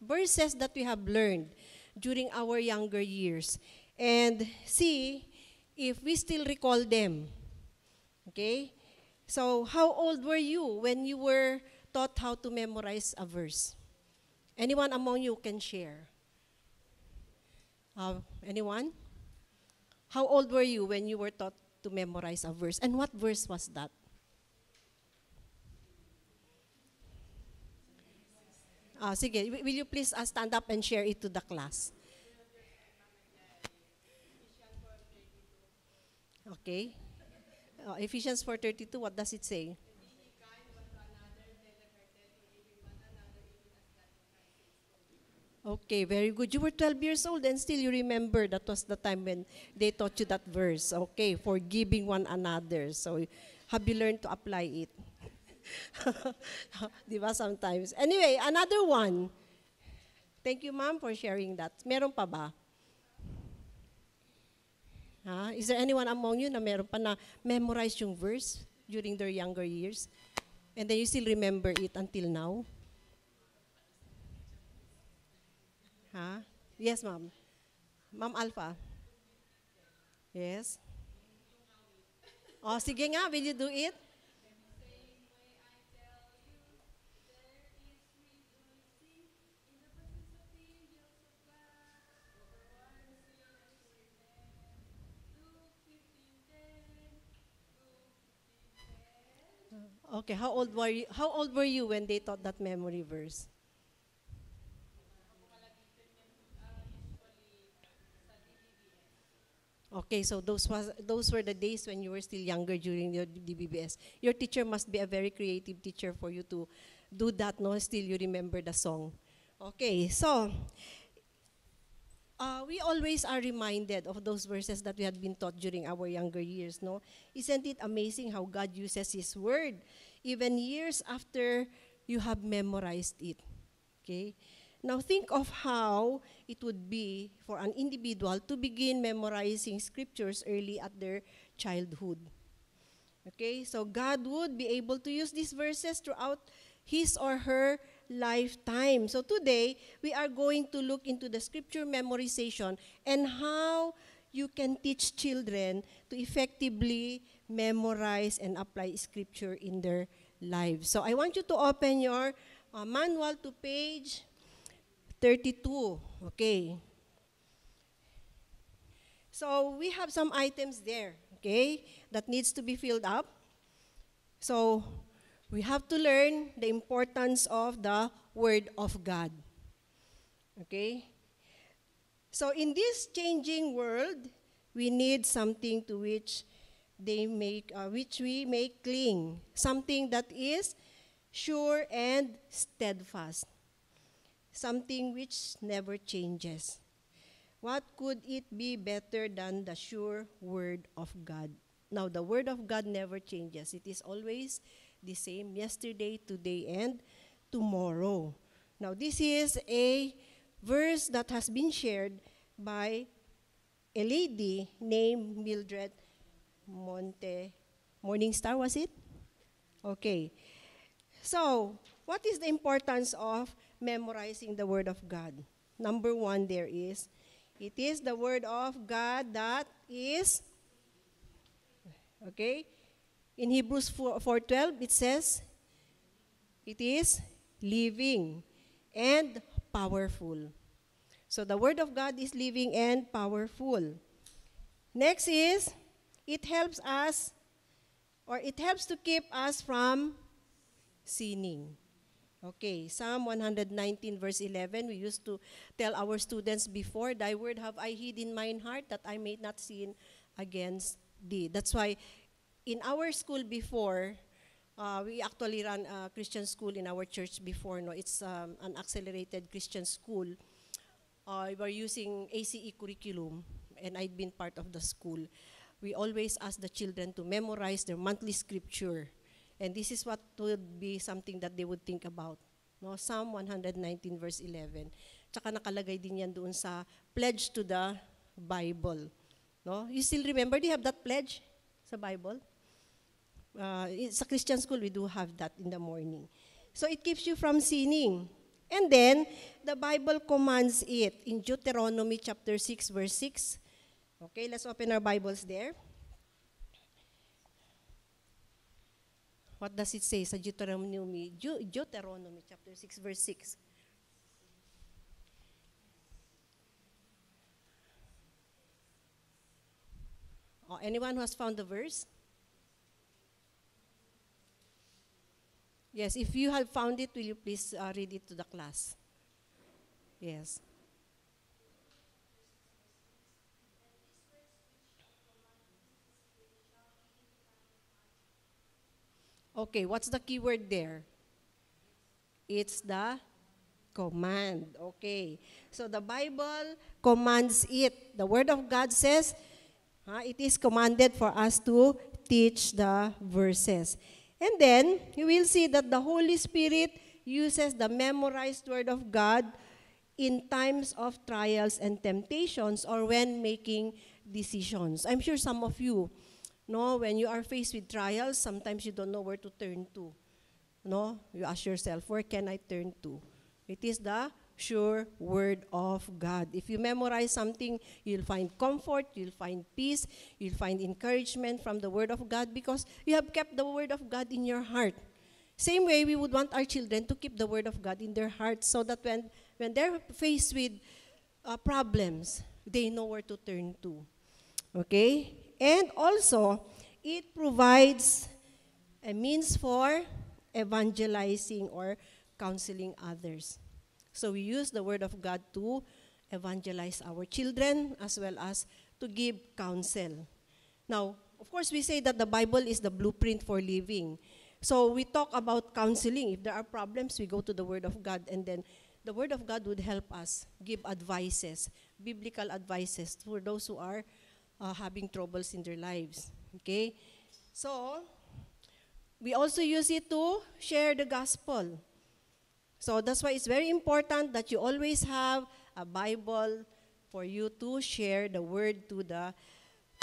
verses that we have learned during our younger years and see if we still recall them. Okay? So, how old were you when you were taught how to memorize a verse? Anyone among you can share? Anyone? How old were you when you were taught to memorize a verse? And what verse was that? Sige, will you please stand up and share it to the class? Okay. Ephesians 4:32, what does it say? Okay, very good. You were 12 years old and still you remember that was the time when they taught you that verse. Okay, forgiving one another. So, have you learned to apply it? Diba sometimes? Anyway, another one. Thank you, ma'am, for sharing that. Meron pa ba? Is there anyone among you na meron pa na memorize yung verse during their younger years? And then you still remember it until now? Yes, ma'am. Ma'am Alpha. Yes. Oh, sige nga, will you do it? Okay, how old were you? How old were you when they taught that memory verse? Okay, so those were the days when you were still younger during your DBBS. Your teacher must be a very creative teacher for you to do that, no? Still you remember the song. Okay, so we always are reminded of those verses that we had been taught during our younger years, no? Isn't it amazing how God uses His Word even years after you have memorized it? Okay? Now think of how it would be for an individual to begin memorizing scriptures early at their childhood. Okay? So God would be able to use these verses throughout his or her lifetime. So today, we are going to look into the scripture memorization and how you can teach children to effectively memorize and apply scripture in their lives. So I want you to open your manual to page 32. Okay. So we have some items there, okay, that needs to be filled up. So we have to learn the importance of the Word of God. Okay? So in this changing world, we need something to which we may cling, something that is sure and steadfast, something which never changes. What could it be better than the sure Word of God? Now, the Word of God never changes. It is always the same yesterday, today, and tomorrow. Now, this is a verse that has been shared by a lady named Mildred Morningstar, was it? Okay. So, what is the importance of memorizing the Word of God? Number one there is, it is the Word of God that is, okay, in Hebrews 4:12, it says, it is living and powerful. So the Word of God is living and powerful. Next is, it helps us, or it helps to keep us from sinning. Okay, Psalm 119 verse 11, we used to tell our students before, thy word have I hid in mine heart that I may not sin against thee. That's why in our school before, we actually ran a Christian school in our church before. No, it's an accelerated Christian school. We were using ACE curriculum, and I'd been part of the school. We always ask the children to memorize their monthly scripture. And this is what would be something that they would think about. No? Psalm 119 verse 11. Tsaka nakalagay din yan doon sa pledge to the Bible. No? You still remember, do you have that pledge sa Bible? Sa Christian school, we do have that in the morning. So it keeps you from sinning. And then, the Bible commands it in Deuteronomy chapter 6, verse 6. Okay, let's open our Bibles there. What does it say sa Deuteronomy chapter 6, verse 6? Oh, anyone who has found the verse? Yes, if you have found it, will you please read it to the class? Yes. Okay, what's the key word there? It's the command. Okay. So the Bible commands it. The Word of God says, it is commanded for us to teach the verses. And then, you will see that the Holy Spirit uses the memorized Word of God in times of trials and temptations or when making decisions. I'm sure some of you, no, when you are faced with trials, sometimes you don't know where to turn to. No, you ask yourself, where can I turn to? It is the sure word of God. If you memorize something, you'll find comfort, you'll find peace, you'll find encouragement from the word of God because you have kept the word of God in your heart. Same way, we would want our children to keep the word of God in their hearts so that when they're faced with problems, they know where to turn to. Okay? And also, it provides a means for evangelizing or counseling others. So we use the word of God to evangelize our children as well as to give counsel. Now, of course, we say that the Bible is the blueprint for living. So we talk about counseling. If there are problems, we go to the word of God, and then the word of God would help us give advices, biblical advices for those who are having troubles in their lives. Okay? So, we also use it to share the gospel. So that's why it's very important that you always have a Bible for you to share the word to the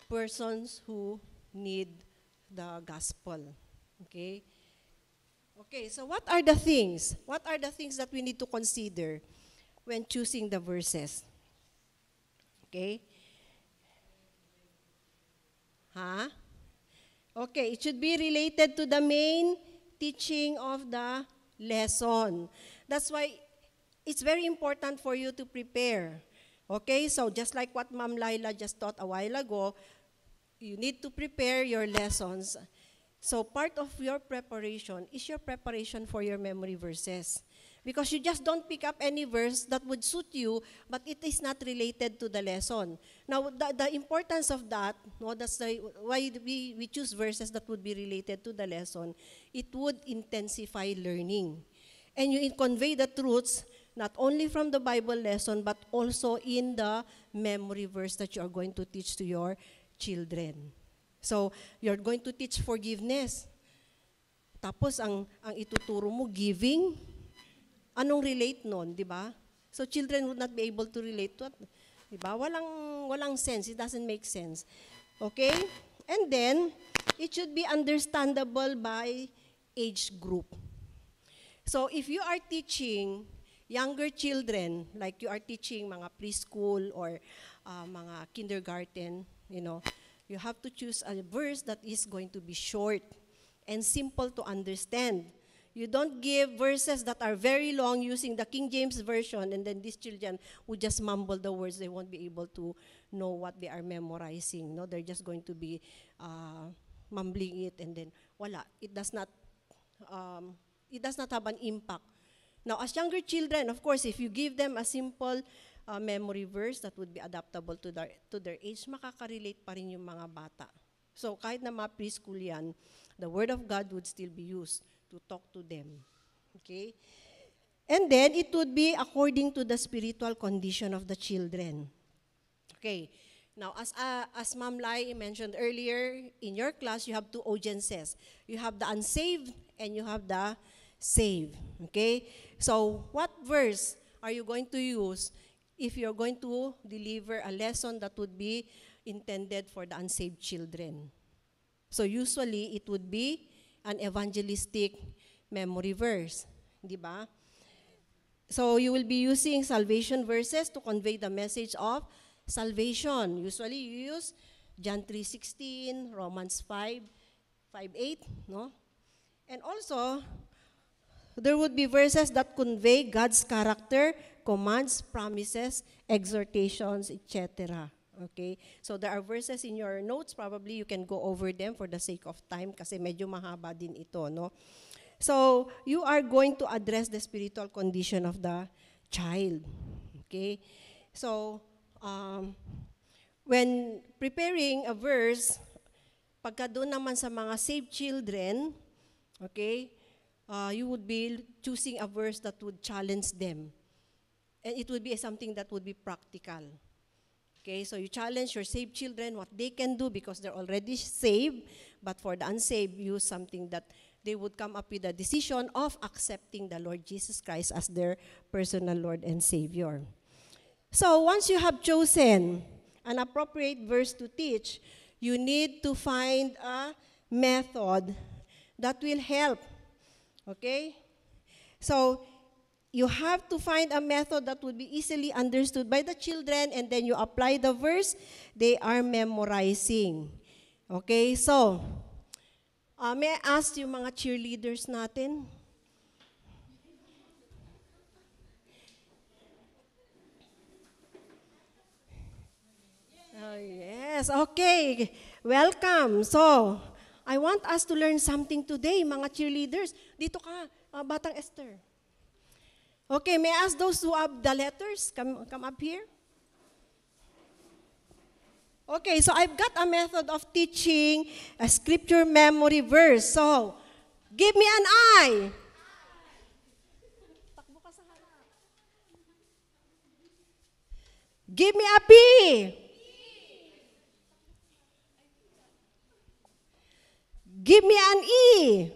persons who need the gospel. Okay? Okay, so what are the things? What are the things that we need to consider when choosing the verses? Okay? Okay, it should be related to the main teaching of the lesson. That's why it's very important for you to prepare. Okay, so just like what Ma'am Laila just taught a while ago, you need to prepare your lessons. So part of your preparation is your preparation for your memory verses. Because you just don't pick up any verse that would suit you, but it is not related to the lesson. Now, the importance of that, no, that's why we choose verses that would be related to the lesson. It would intensify learning. And you convey the truths not only from the Bible lesson, but also in the memory verse that you are going to teach to your children. So, you're going to teach forgiveness. Tapos, ang ituturo mo, giving. Anong relate nun, di ba? So, children would not be able to relate to it. Di ba? Walang sense. It doesn't make sense. Okay? And then, it should be understandable by age group. So, if you are teaching younger children, like you are teaching mga preschool or mga kindergarten, you have to choose a verse that is going to be short and simple to understand. You don't give verses that are very long using the King James Version, and then these children would just mumble the words. They won't be able to know what they are memorizing. No, they're just going to be mumbling it, and then wala. It does not have an impact. Now, as younger children, of course, if you give them a simple memory verse that would be adaptable to their age, makaka-relate pa rin yung mga bata. So, kahit na mga preschool yan, the Word of God would still be used to talk to them. Okay? And then, it would be according to the spiritual condition of the children. Okay. Now, as Ma'am Lai mentioned earlier, in your class, you have two audiences. You have the unsaved and you have the saved. Okay? So, what verse are you going to use if you're going to deliver a lesson that would be intended for the unsaved children? So, usually, it would be an evangelistic memory verse. Di ba? So, you will be using salvation verses to convey the message of salvation. Usually, you use John 3:16, Romans 5:8, no? And also, there would be verses that convey God's character, commands, promises, exhortations, etc. Okay? So there are verses in your notes. Probably you can go over them for the sake of time kasi medyo mahaba din ito, no? So you are going to address the spiritual condition of the child. Okay? So when preparing a verse, pagka doon naman sa mga saved children, okay, you would be choosing a verse that would challenge them. And it would be something that would be practical. Okay, so you challenge your saved children what they can do because they're already saved, but for the unsaved, use something that they would come up with a decision of accepting the Lord Jesus Christ as their personal Lord and Savior. So once you have chosen an appropriate verse to teach, you need to find a method that will help. Okay? So, you have to find a method that would be easily understood by the children, and then you apply the verse they are memorizing. Okay, so, may I ask yung mga cheerleaders natin? Oh, yes, okay. Welcome. So, I want us to learn something today, mga cheerleaders. Dito ka, Batang Esther. Okay, may I ask those who have the letters, come up here. Okay, so I've got a method of teaching a scripture memory verse. So, give me an I. Takbo ka sa harap. Give me a P. Give me an E.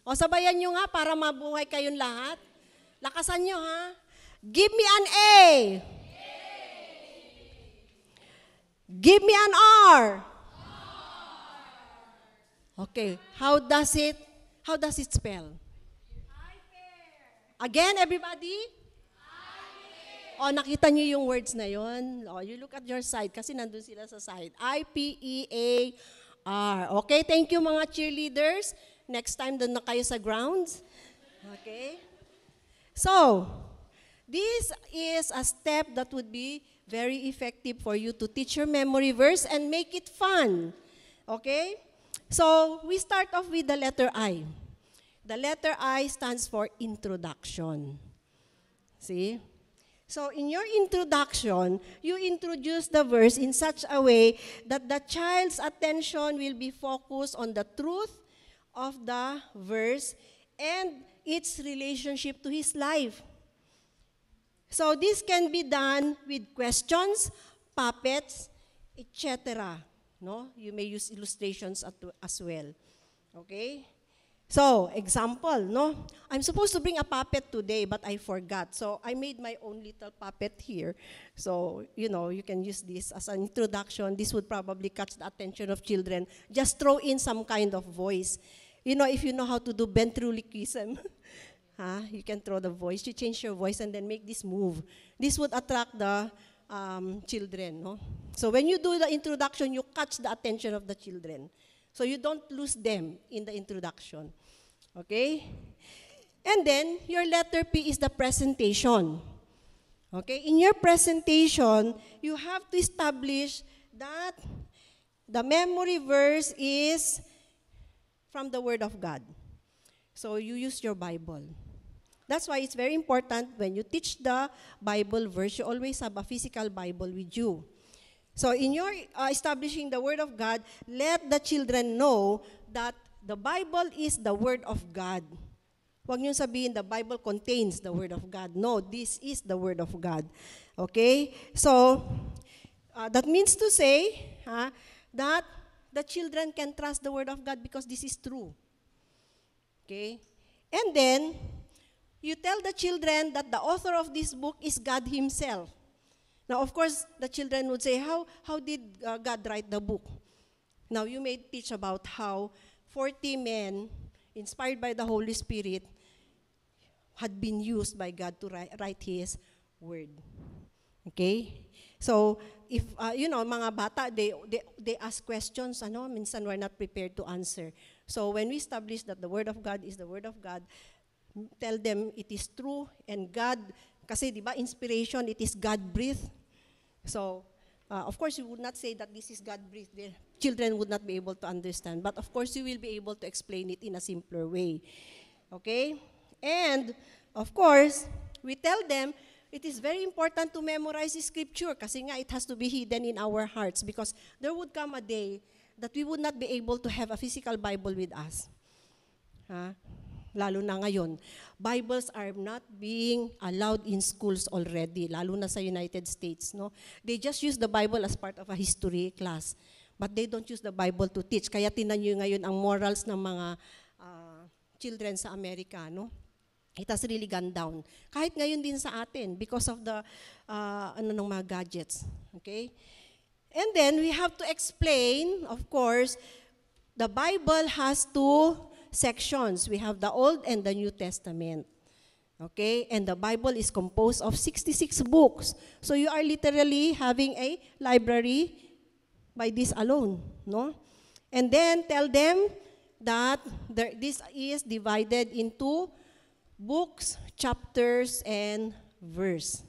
O sabayan nyo nga para mabuhay kayong lahat. Lakasan nyo ha. Give me an A. Give me an R. Okay, how does it spell? Again, everybody? O, nakita nyo yung words na yon. O, you look at your side kasi nandun sila sa side. I-P-E-A-R. Okay, thank you mga cheerleaders. Next time, doon na kayo sa grounds. Okay? So, this is a step that would be very effective for you to teach your memory verse and make it fun. Okay? So, we start off with the letter I. The letter I stands for introduction. See? So, in your introduction, you introduce the verse in such a way that the child's attention will be focused on the truth of the verse and its relationship to his life. So this can be done with questions, puppets, etc. No? You may use illustrations as well. Okay? So, example, no? I'm supposed to bring a puppet today, but I forgot. So I made my own little puppet here. So, you know, you can use this as an introduction. This would probably catch the attention of children. Just throw in some kind of voice. You know, if you know how to do ventriloquism, you can throw the voice, you change your voice and then make this move. This would attract the children, no? So when you do the introduction, you catch the attention of the children. So you don't lose them in the introduction. Okay? And then, your letter P is the presentation. Okay? In your presentation, you have to establish that the memory verse is from the Word of God. So you use your Bible. That's why it's very important when you teach the Bible verse, you always have a physical Bible with you. So in your establishing the Word of God, let the children know that the Bible is the Word of God. Huwag niyong sabihin the Bible contains the Word of God. No, this is the Word of God. Okay? So, that means to say that the children can trust the Word of God because this is true. Okay? And then, you tell the children that the author of this book is God Himself. Now, of course, the children would say, how did God write the book? Now, you may teach about how 40 men, inspired by the Holy Spirit, had been used by God to write His Word. Okay? So, if, mga bata, they ask questions, minsan we're not prepared to answer. So, when we establish that the Word of God is the Word of God, tell them it is true, and God, kasi di ba, inspiration, it is God-breathed. So, of course, you would not say that this is God-breathed. The children would not be able to understand. But of course, you will be able to explain it in a simpler way. Okay? And, of course, we tell them, it is very important to memorize the scripture kasi nga it has to be hidden in our hearts because there would come a day that we would not be able to have a physical Bible with us. Lalo na ngayon. Bibles are not being allowed in schools already, lalo na sa United States. No? They just use the Bible as part of a history class. But they don't use the Bible to teach. Kaya tinan nyo ngayon ang morals ng mga children sa Amerika. No? It has really gone down. Kahit ngayon din sa atin because of the ng mga gadgets. Okay? And then we have to explain, of course, the Bible has two sections. We have the Old and the New Testament. Okay? And the Bible is composed of 66 books. So you are literally having a library by this alone, no? And then tell them that this is divided into books, chapters, and verse.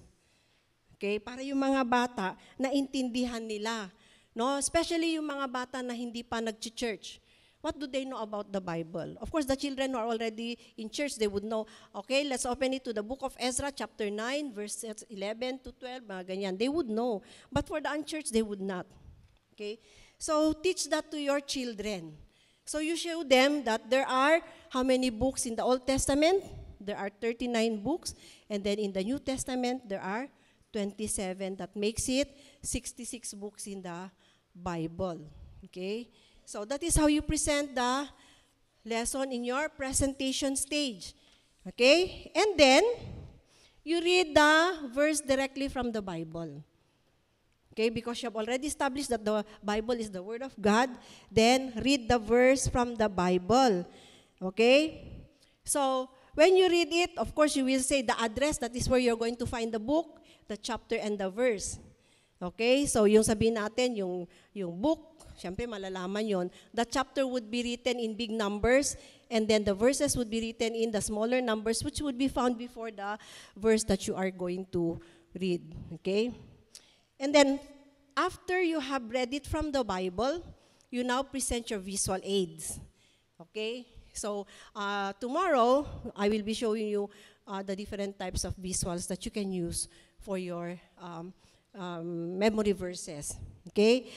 Okay? Para yung mga bata, naintindihan nila. No? Especially yung mga bata na hindi pa nag-church. What do they know about the Bible? Of course, the children who are already in church, they would know, okay, let's open it to the book of Ezra, chapter 9, verses 11 to 12, mga ganyan. They would know. But for the unchurched, they would not. Okay? So, teach that to your children. So, you show them that there are how many books in the Old Testament? There are 39 books. And then in the New Testament, there are 27. That makes it 66 books in the Bible. Okay? So that is how you present the lesson in your presentation stage. Okay? And then, you read the verse directly from the Bible. Okay? Because you have already established that the Bible is the Word of God, then read the verse from the Bible. Okay? So, when you read it, of course, you will say the address, that is where you're going to find the book, the chapter, and the verse. Okay? So, yung sabihin natin, yung book, siyempre, malalaman yon. The chapter would be written in big numbers, and then the verses would be written in the smaller numbers, which would be found before the verse that you are going to read. Okay? And then, after you have read it from the Bible, you now present your visual aids. Okay? So, tomorrow, I will be showing you the different types of visuals that you can use for your memory verses. Okay?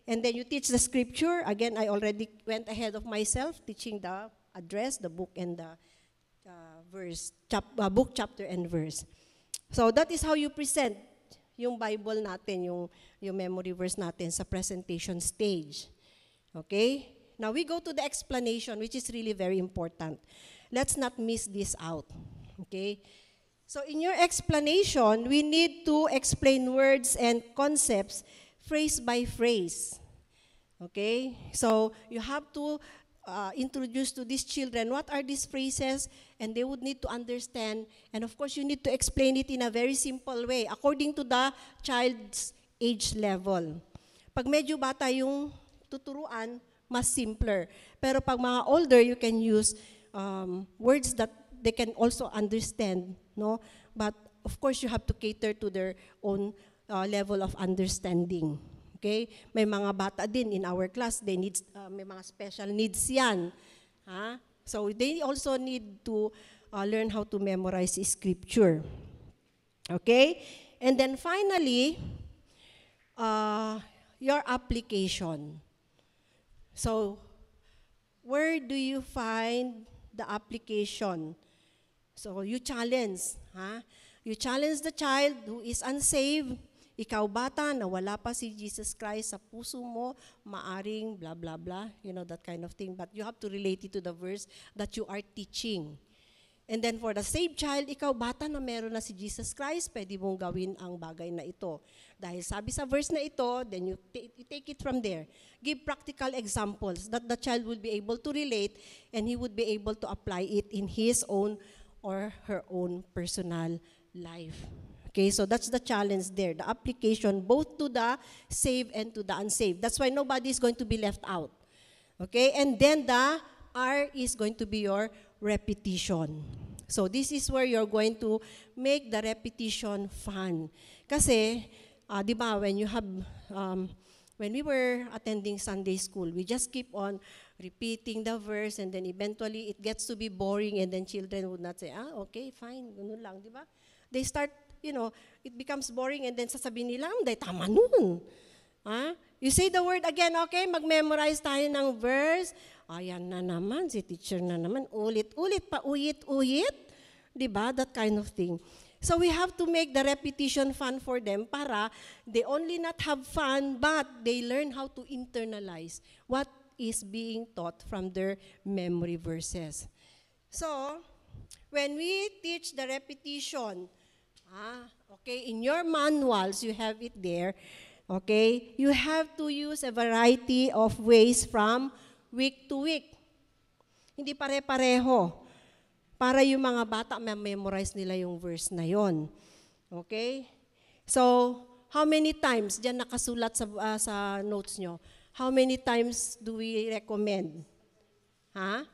And then you teach the scripture. Again, I already went ahead of myself, teaching the address, the book, and the book, chapter, and verse. So that is how you present yung Bible natin, yung memory verse natin sa presentation stage. Okay? Now we go to the explanation, which is really very important. Let's not miss this out. Okay? So in your explanation, we need to explain words and concepts phrase by phrase. Okay? So, you have to introduce to these children what are these phrases, and they would need to understand. And of course, you need to explain it in a very simple way, according to the child's age level. Pag medyo bata yung tuturuan, mas simpler. Pero pag mga older, you can use words that they can also understand. No? But of course, you have to cater to their own level of understanding. Okay? May mga bata din in our class, they need, may mga special needs yan. So they also need to learn how to memorize scripture. Okay? And then finally, your application. So, where do you find the application? So, you challenge. You challenge the child who is unsaved. Ikaw bata na wala pa si Jesus Christ sa puso mo, maaring blah, blah, blah, you know, that kind of thing. But you have to relate it to the verse that you are teaching. And then for the saved child, ikaw bata na meron na si Jesus Christ, pwede mong gawin ang bagay na ito. Dahil sabi sa verse na ito, then you take it from there. Give practical examples that the child will be able to relate and he would be able to apply it in his own or her own personal life. Okay, so that's the challenge there, the application both to the saved and to the unsaved. That's why nobody is going to be left out. Okay, and then the R is going to be your repetition. So this is where you're going to make the repetition fun. Kasi, di ba, when we were attending Sunday school, we just keep on repeating the verse and then eventually it gets to be boring and then children would not say, okay, fine, ganun lang, di ba? They start, it becomes boring and then sasabihin nila, hindi, tama nun. You say the word again, okay, mag-memorize tayo ng verse. Ayan na naman, si teacher na naman, ulit-ulit, pa-uyit-uyit. Diba? That kind of thing. So we have to make the repetition fun for them para they only not have fun, but they learn how to internalize what is being taught from their memory verses. So, when we teach the repetition, okay, in your manuals, you have it there, okay, you have to use a variety of ways from week to week. Hindi pare-pareho. para yung mga bata ma-memorize nila yung verse na yon. Okay? So, how many times, diyan nakasulat sa notes nyo, how many times do we recommend? Ha?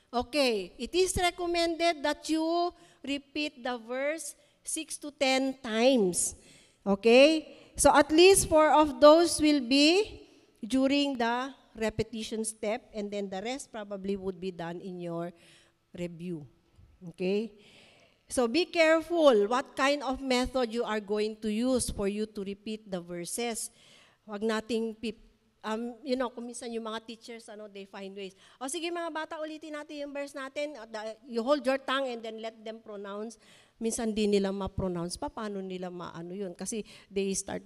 Okay, it is recommended that you repeat the verse 6 to 10 times. Okay? So at least 4 of those will be during the repetition step, and then the rest probably would be done in your review. Okay? So be careful what kind of method you are going to use for you to repeat the verses. Huwag nating kung minsan yung mga teachers, they find ways. O sige mga bata, ulitin natin yung verse natin. You hold your tongue and then let them pronounce. Minsan di nila ma-pronounce. Paano nila maano yun? Kasi they start,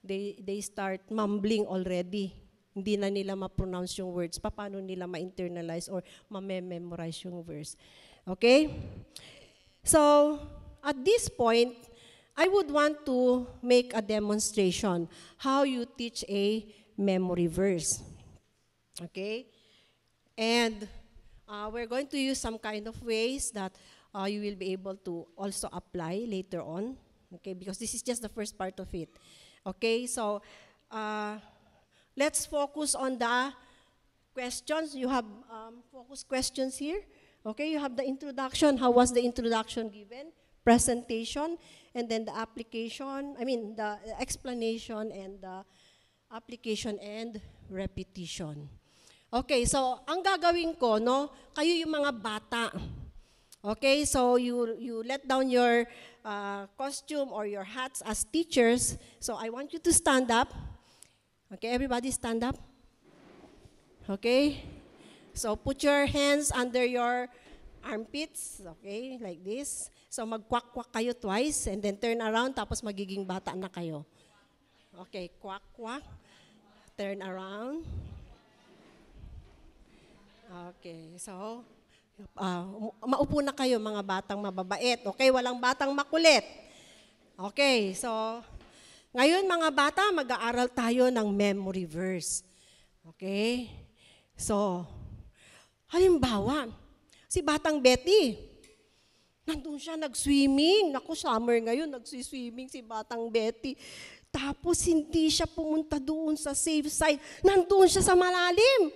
they start mumbling already. Hindi na nila ma-pronounce yung words. Paano nila ma-internalize or ma-memorize yung verse. Okay? So, at this point, I would want to make a demonstration how you teach a memory verse. Okay? And we're going to use some kind of ways that you will be able to also apply later on. Okay? Because this is just the first part of it. Okay? So, let's focus on the questions. You have focus questions here. Okay? You have the introduction. How was the introduction given? Presentation, and then the application, the explanation and the application and repetition. Okay, so ang gagawin ko, kayo yung mga bata. Okay, so you let down your costume or your hats as teachers. So I want you to stand up. Okay, everybody stand up. Okay, so put your hands under your armpits, okay, like this. So mag-quack-quack kayo twice and then turn around tapos magiging bata na kayo. Okay, quack-quack. Turn around. Okay, so maupo na kayo mga batang mababait. Okay, walang batang makulit. Okay, so ngayon mga bata, mag-aaral tayo ng memory verse. Okay? So, halimbawa, si Batang Betty, nandun siya nag-swimming. Naku, summer ngayon, nag-swimming si Batang Betty. Tapos hindi siya pumunta doon sa safe side. Nandun siya sa malalim.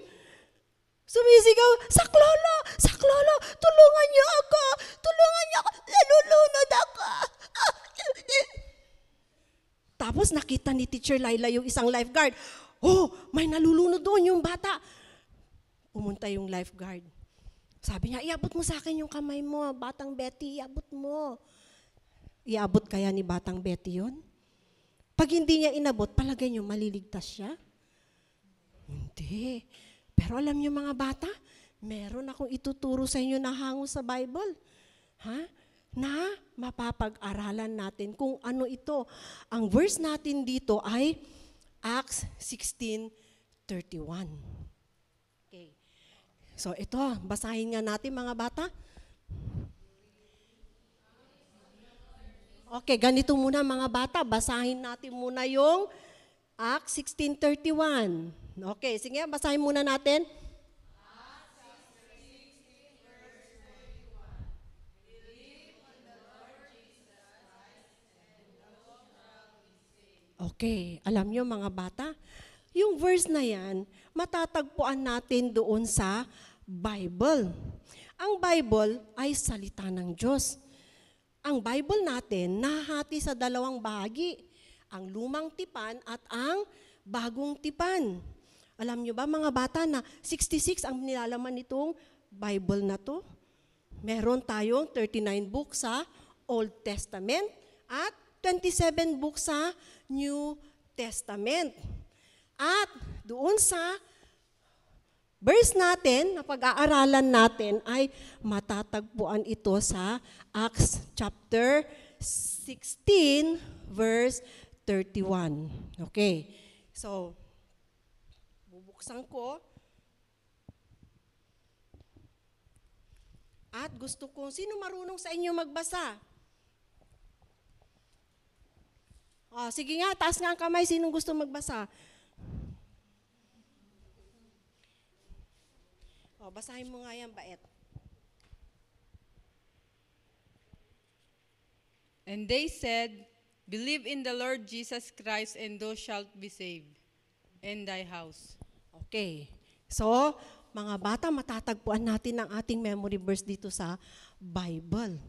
Sumisigaw, Saklolo! Saklolo! Tulungan niyo ako! Tulungan niyo ako! Nalulunod ako! Tapos nakita ni Teacher Laila yung isang lifeguard. Oh, may nalulunod doon yung bata. Pumunta yung lifeguard. Sabi niya, iabot mo sa akin yung kamay mo, Batang Betty, iabot mo. Iabot kaya ni Batang Betty yun? Pag hindi niya inabot, palagay niyo maliligtas siya? Hindi. Pero alam niyo mga bata, meron akong ituturo sa inyo na hango sa Bible. Na mapapag-aralan natin kung ano ito. Ang verse natin dito ay Acts 16:31. So ito, basahin nga natin mga bata. Okay, ganito muna mga bata, basahin natin muna yung Acts 16:31. Okay, sige, basahin muna natin. Okay, alam nyo mga bata, yung verse na yan, matatagpuan natin doon sa Bible. Ang Bible ay salita ng Diyos. Ang Bible natin nahati sa dalawang bahagi, ang lumang tipan at ang bagong tipan. Alam nyo ba mga bata na 66 ang nilalaman nitong Bible na to? Meron tayong 39 books sa Old Testament at 27 books sa New Testament. At doon sa verse natin, na pag-aaralan natin, ay matatagpuan ito sa Acts chapter 16, verse 31. Okay. So, bubuksan ko. At gusto ko, sino marunong sa inyo magbasa? Sige nga, taas nga ang kamay, sinong gusto magbasa? Basahin mo nga yan, Baet. And they said, Believe in the Lord Jesus Christ, and thou shalt be saved, and thy house. Okay. So, mga bata, matatagpuan natin ang ating memory verse dito sa Bible.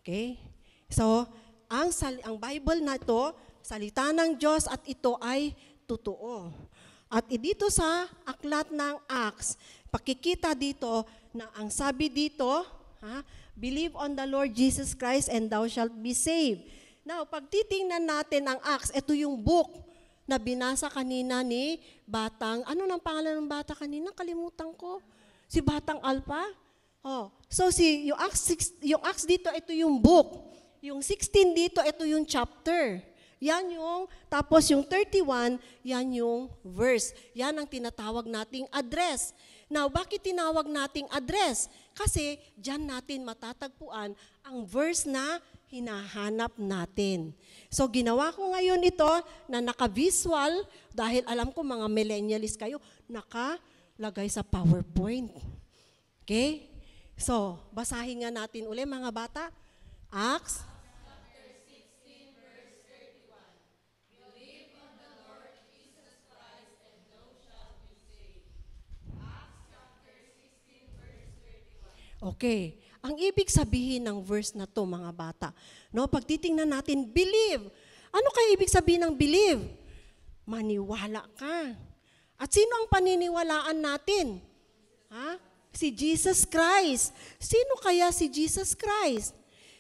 Okay? So, ang Bible na ito, salita ng Diyos at ito ay totoo. At dito sa aklat ng Acts, pakikita dito na ang sabi dito, believe on the Lord Jesus Christ and thou shalt be saved. Now, pag titingnan natin ang Acts, ito yung book na binasa kanina ni Batang, ano nang pangalan ng bata kanina? Kalimutan ko. Si Batang Alpha? Oh. So, yung Acts dito, ito yung book. Yung 16 dito, ito yung chapter. Yan yung, tapos yung 31, yan yung verse. Yan ang tinatawag nating address. Now, bakit tinawag nating address? Kasi dyan natin matatagpuan ang verse na hinahanap natin. So, ginawa ko ngayon ito na naka-visual dahil alam ko mga millennialist kayo, nakalagay sa PowerPoint. Okay? So, basahin nga natin uli mga bata. Acts Okay. Ang ibig sabihin ng verse na to, mga bata, no, pag titingnan natin, believe. Ano kaya ibig sabihin ng believe? Maniwala ka. At sino ang paniniwalaan natin? Si Jesus Christ. Sino kaya si Jesus Christ?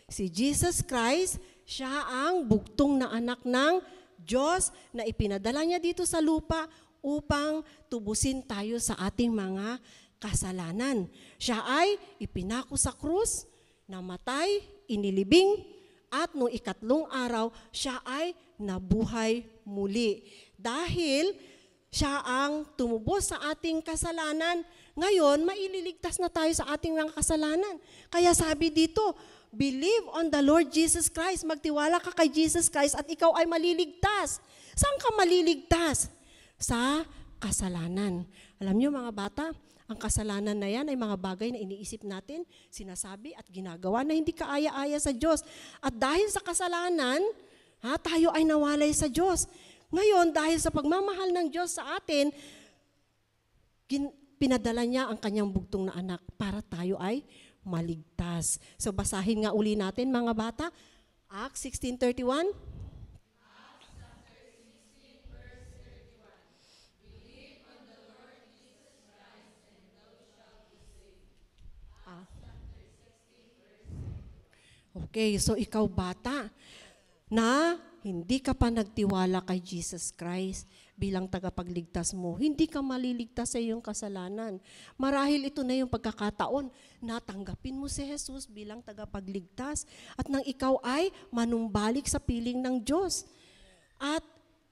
Si Jesus Christ, siya ang bugtong na anak ng Diyos na ipinadala niya dito sa lupa upang tubusin tayo sa ating mga kasalanan. Siya ay ipinako sa krus, namatay, inilibing, at noong ikatlong araw, siya ay nabuhay muli. Dahil siya ang tumubos sa ating kasalanan, ngayon, maililigtas na tayo sa ating mga kasalanan. Kaya sabi dito, believe on the Lord Jesus Christ. Magtiwala ka kay Jesus Christ at ikaw ay maliligtas. Saan ka maliligtas? Sa kasalanan. Alam niyo mga bata, ang kasalanan na yan ay mga bagay na iniisip natin, sinasabi at ginagawa na hindi kaaya-aya sa Diyos. At dahil sa kasalanan, tayo ay nawalay sa Diyos. Ngayon, dahil sa pagmamahal ng Diyos sa atin, pinadala niya ang kanyang bugtong na anak para tayo ay maligtas. So basahin nga uli natin mga bata, Acts 16:31. Okay, so ikaw bata, na hindi ka pa nagtiwala kay Jesus Christ bilang tagapagligtas mo, hindi ka maliligtas sa iyong kasalanan. Marahil ito na yung pagkakataon na tanggapin mo si Jesus bilang tagapagligtas at nang ikaw ay manumbalik sa piling ng Diyos. At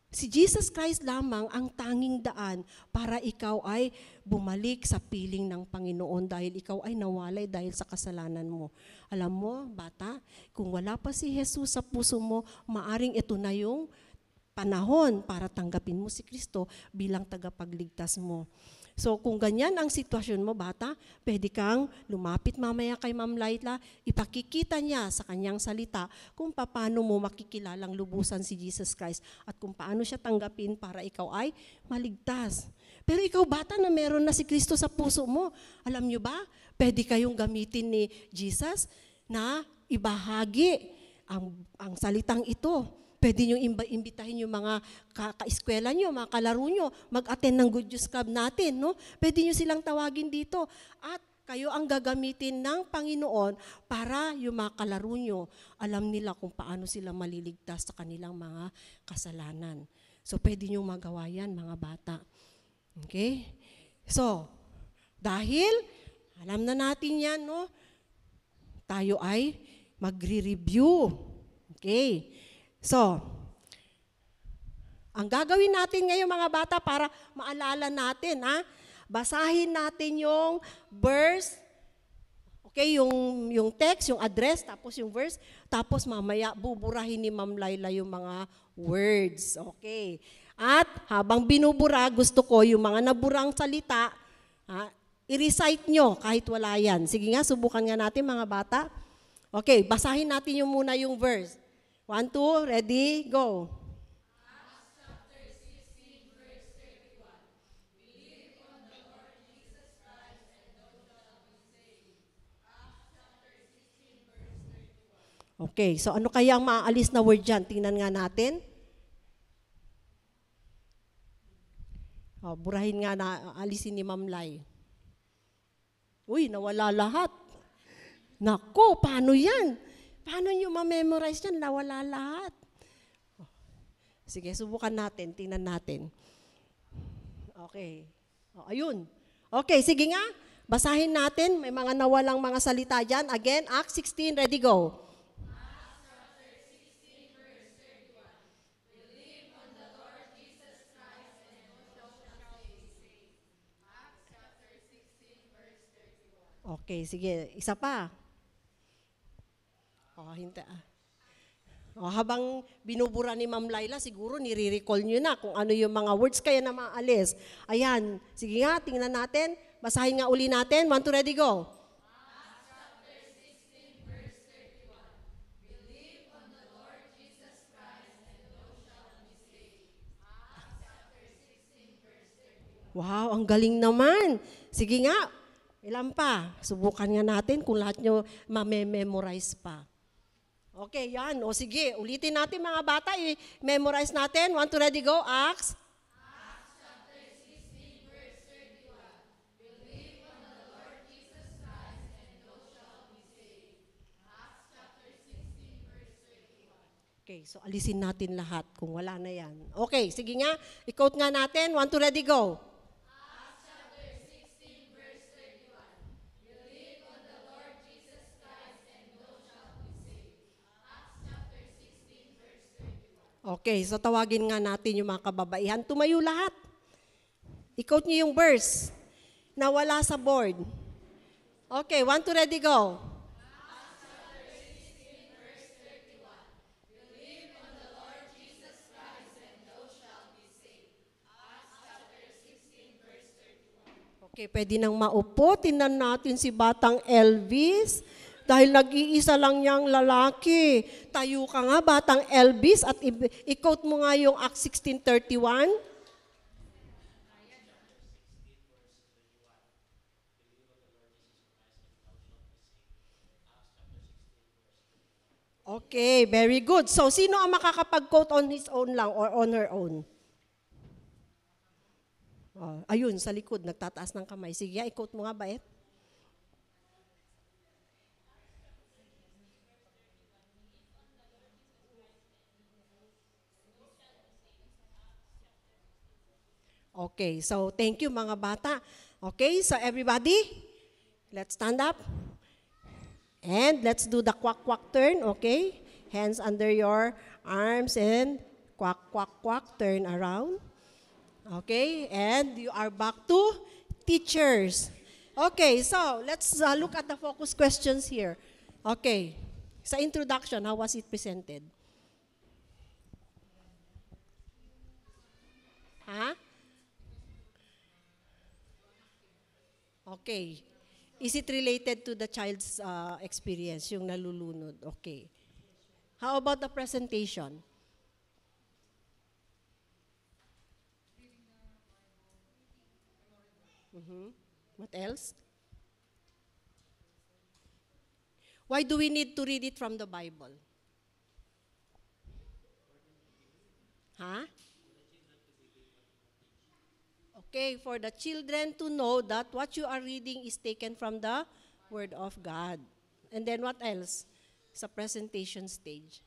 si Jesus Christ lamang ang tanging daan para ikaw ay bumalik sa piling ng Panginoon dahil ikaw ay nawalay dahil sa kasalanan mo. Alam mo, bata, kung wala pa si Jesus sa puso mo, maaring ito na yung panahon para tanggapin mo si Kristo bilang tagapagligtas mo. So kung ganyan ang sitwasyon mo, bata, pwede kang lumapit mamaya kay Ma'am Laila, ipakikita niya sa kanyang salita kung paano mo makikilalang lubusan si Jesus Christ at kung paano siya tanggapin para ikaw ay maligtas. Pero ikaw bata na meron na si Kristo sa puso mo, alam niyo ba, pwede kayong gamitin ni Jesus na ibahagi ang salitang ito. Pwede nyo imbitahin yung mga ka-eskwela nyo, mga kalaro nyo, mag-attend ng Good News Club natin. No? Pwede nyo silang tawagin dito. At kayo ang gagamitin ng Panginoon para yung mga kalaro nyo, alam nila kung paano sila maliligtas sa kanilang mga kasalanan. So pwede nyo magawa yan, mga bata. Okay? So, dahil alam na natin yan, no? Tayo ay magre-review. Okay? So, ang gagawin natin ngayon mga bata para maalala natin, basahin natin yung verse, okay, yung text, yung address, tapos yung verse, tapos mamaya buburahin ni Ma'am Laila yung mga words, okay. At habang binubura, gusto ko yung mga naburang salita, i-recite nyo kahit wala yan. Sige nga, subukan nga natin mga bata. Okay, basahin natin yung muna yung verse. 1, 2, ready, go. Okay, so ano kaya ang maaalis na word dyan? Tingnan nga natin. Burahin nga na alisin ni Ma'am Lai. Uy, nawala lahat. Nako, paano yan? Paano nyo ma-memorize yan? Nawala lahat. Sige, subukan natin. Tingnan natin. Okay. Ayun. Okay, sige nga. Basahin natin. May mga nawalang mga salita dyan. Again, Acts 16, ready, go. Okay, sige. Isa pa. Habang binubura ni Ma'am Laila, siguro nire-recall nyo na kung ano yung mga words kaya na maalis. Ayan. Sige nga, tingnan natin. Basahin nga uli natin. 1, 2, ready, go. Wow, ang galing naman. Sige nga, ilan pa? Subukan nga natin kung lahat nyo ma-memorize pa. Okay, yan. O sige, ulitin natin mga bata. I-memorize natin. 1, 2, ready, go. Acts. Chapter 16, verse 31. Believe on the Lord Jesus Christ and thou shalt be saved. Acts chapter 16, verse 31. Okay, so alisin natin lahat kung wala na yan. Okay, sige nga. I-quote nga natin. 1, 2, ready, go. Okay, so tawagin nga natin yung mga kababaihan. Tumayo lahat. I-quote niyo yung verse na wala sa board. Okay, 1, 2, ready, go. Okay, pwede nang maupo. Tingnan natin si Batang Elvis. Dahil nag-iisa lang niyang lalaki. Tayo ka nga, Batang Elvis, at i-quote mo nga yung Acts 16:31. Okay, very good. So, sino ang makakapag-quote on his own lang or on her own? Ayun, sa likod, nagtataas ng kamay. Sige, i-quote mo nga, Baet. Okay, so thank you mga bata. Okay, so everybody, let's stand up. And let's do the quack-quack turn, okay? Hands under your arms and quack-quack-quack, turn around. Okay, and you are back to teachers. Okay, so let's look at the focus questions here. Okay, sa introduction, how was it presented? Huh? Okay. Is it related to the child's experience, yung nalulunod? Okay. How about the presentation? What else? Why do we need to read it from the Bible? Huh? Okay, for the children to know that what you are reading is taken from the Word of God. And then what else? Sa presentation stage.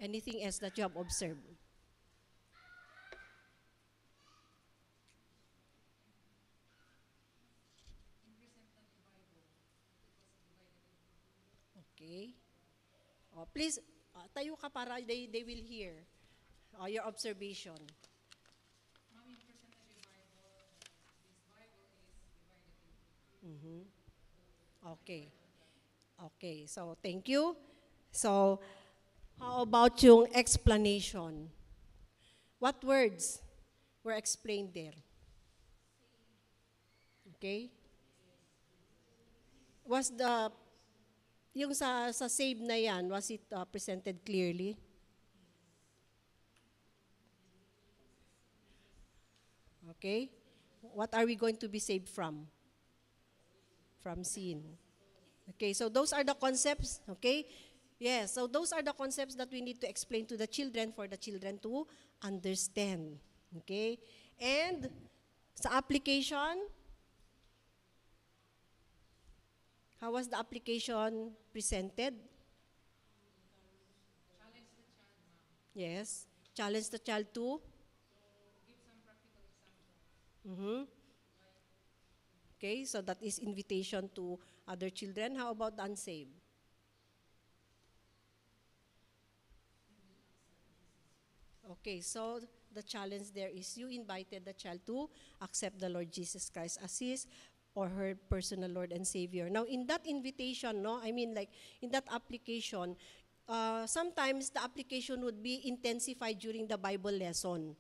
Anything else that you have observed? Okay. Please, tayo ka para they will hear your observation. Okay. Okay, so thank you. So, how about yung explanation? What words were explained there? Okay? Was yung sa save na yan, was it presented clearly? Okay? What are we going to be saved from? From sin. Okay, so those are the concepts, okay? Yes, so those are the concepts that we need to explain to the children for the children to understand. Okay? And sa application, how was the application presented? Challenge the child, ma'am. Yes. Challenge the child to? Give some practical example. Mm-hmm. Okay, so that is invitation to other children. How about the unsaved? Okay, so the challenge there is you invited the child to accept the Lord Jesus Christ as his or her personal Lord and Savior. Now, in that invitation, no, I mean like in that application, sometimes the application would be intensified during the Bible lesson.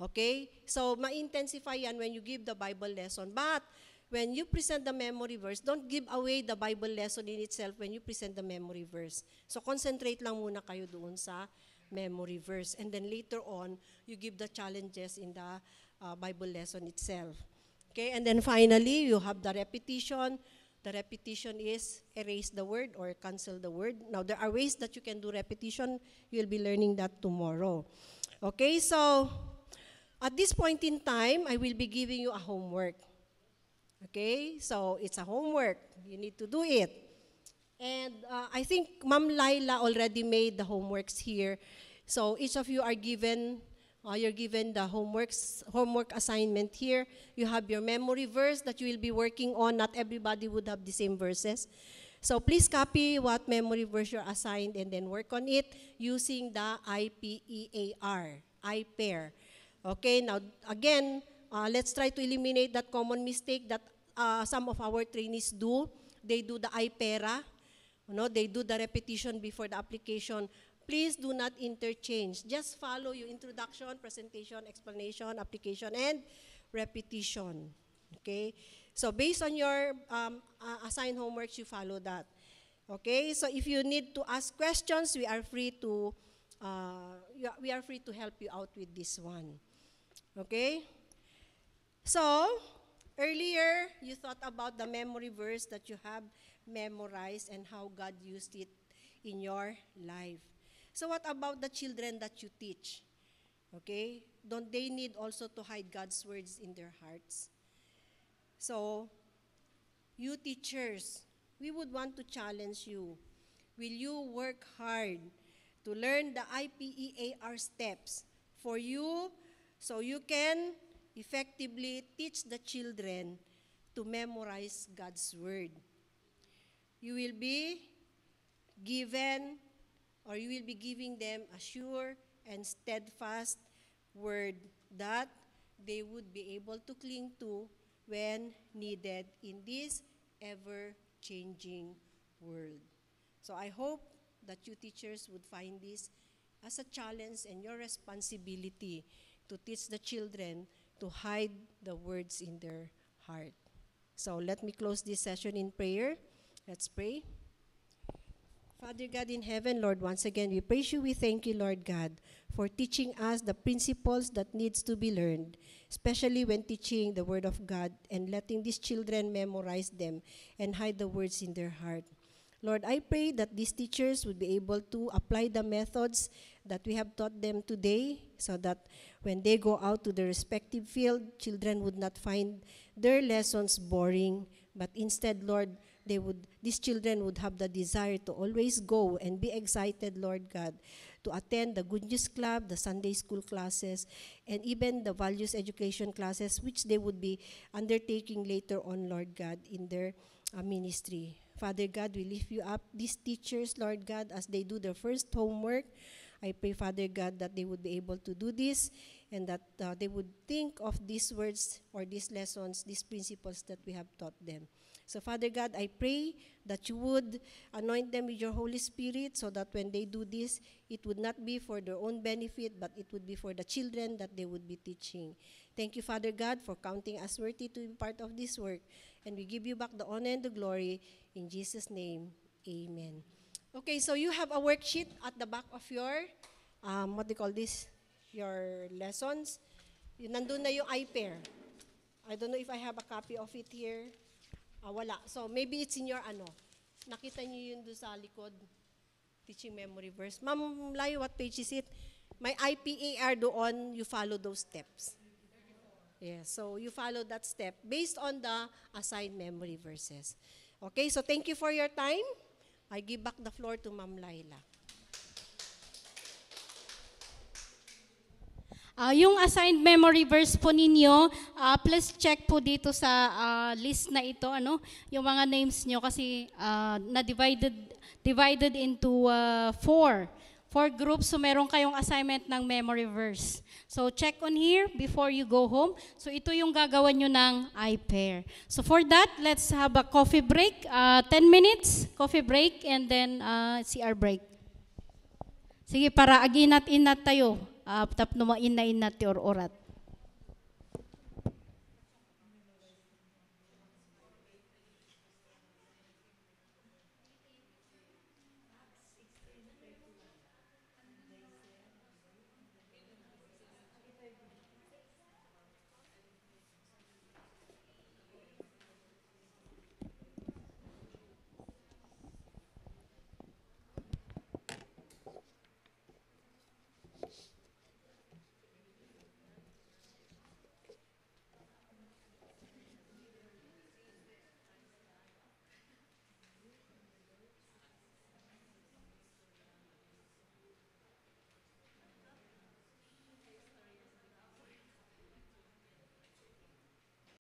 Okay? So, ma-intensify yan when you give the Bible lesson. But, when you present the memory verse, don't give away the Bible lesson in itself when you present the memory verse. So, concentrate lang muna kayo doon sa memory verse. And then later on, you give the challenges in the Bible lesson itself. Okay? And then finally, you have the repetition. The repetition is erase the word or cancel the word. Now, there are ways that you can do repetition. You'll be learning that tomorrow. Okay? So, at this point in time, I will be giving you a homework. Okay? So, it's a homework. You need to do it. And I think Ma'am Laila already made the homeworks here. So, each of you are given, you're given the homework assignment here. You have your memory verse that you will be working on. Not everybody would have the same verses. So, please copy what memory verse you're assigned and then work on it using the IPEAR, IPAIR. Okay, now again, let's try to eliminate that common mistake that some of our trainees do. They do the IPERA. They do the repetition before the application. Please do not interchange. Just follow your introduction, presentation, explanation, application, and repetition. Okay? So based on your assigned homeworks, you follow that. Okay? So if you need to ask questions, we are free to help you out with this one. Okay? So, earlier, you thought about the memory verse that you have memorized and how God used it in your life. So what about the children that you teach? Okay? Don't they need also to hide God's words in their hearts? So, you teachers, we would want to challenge you. Will you work hard to learn the IPEAR steps for you so you can effectively teach the children to memorize God's word? You will be given, or you will be giving them a sure and steadfast word that they would be able to cling to when needed in this ever-changing world. So I hope that you teachers would find this as a challenge and your responsibility to teach the children to hide the words in their heart. So let me close this session in prayer. Let's pray. Father God in heaven, Lord, once again, we praise you, we thank you, Lord God, for teaching us the principles that needs to be learned, especially when teaching the Word of God and letting these children memorize them and hide the words in their heart. Lord, I pray that these teachers would be able to apply the methods that we have taught them today so that when they go out to their respective field, children would not find their lessons boring, but instead, Lord, these children would have the desire to always go and be excited, Lord God, to attend the Good News Club, the Sunday school classes, and even the values education classes, which they would be undertaking later on, Lord God, in their ministry. Father God, we lift you up, these teachers, Lord God, as they do their first homework. I pray, Father God, that they would be able to do this and that they would think of these words or these lessons, these principles that we have taught them. So, Father God, I pray that you would anoint them with your Holy Spirit so that when they do this, it would not be for their own benefit, but it would be for the children that they would be teaching. Thank you, Father God, for counting us worthy to be part of this work. And we give you back the honor and the glory. In Jesus' name, amen. Okay, so you have a worksheet at the back of your, what do you call this? Your lessons. Nandun na yung iPair. I don't know if I have a copy of it here. Wala. So maybe it's in your Nakita niyo yun doon sa likod. Teaching memory verse. Ma'am Lai, what page is it? May IPAR doon, you follow those steps. Yeah, so you follow that step based on the assigned memory verses. Okay, so thank you for your time. I give back the floor to Ma'am Laila. Yung assigned memory verse po ninyo, please check po dito sa list na ito, yung mga names nyo kasi divided into four groups. So meron kayong assignment ng memory verse. So check on here before you go home. So ito yung gagawin nyo ng iPair. So for that, let's have a coffee break. 10 minutes, coffee break, and then CR break. Sige, para aginat-inat tayo. Tap numain na inat or orat.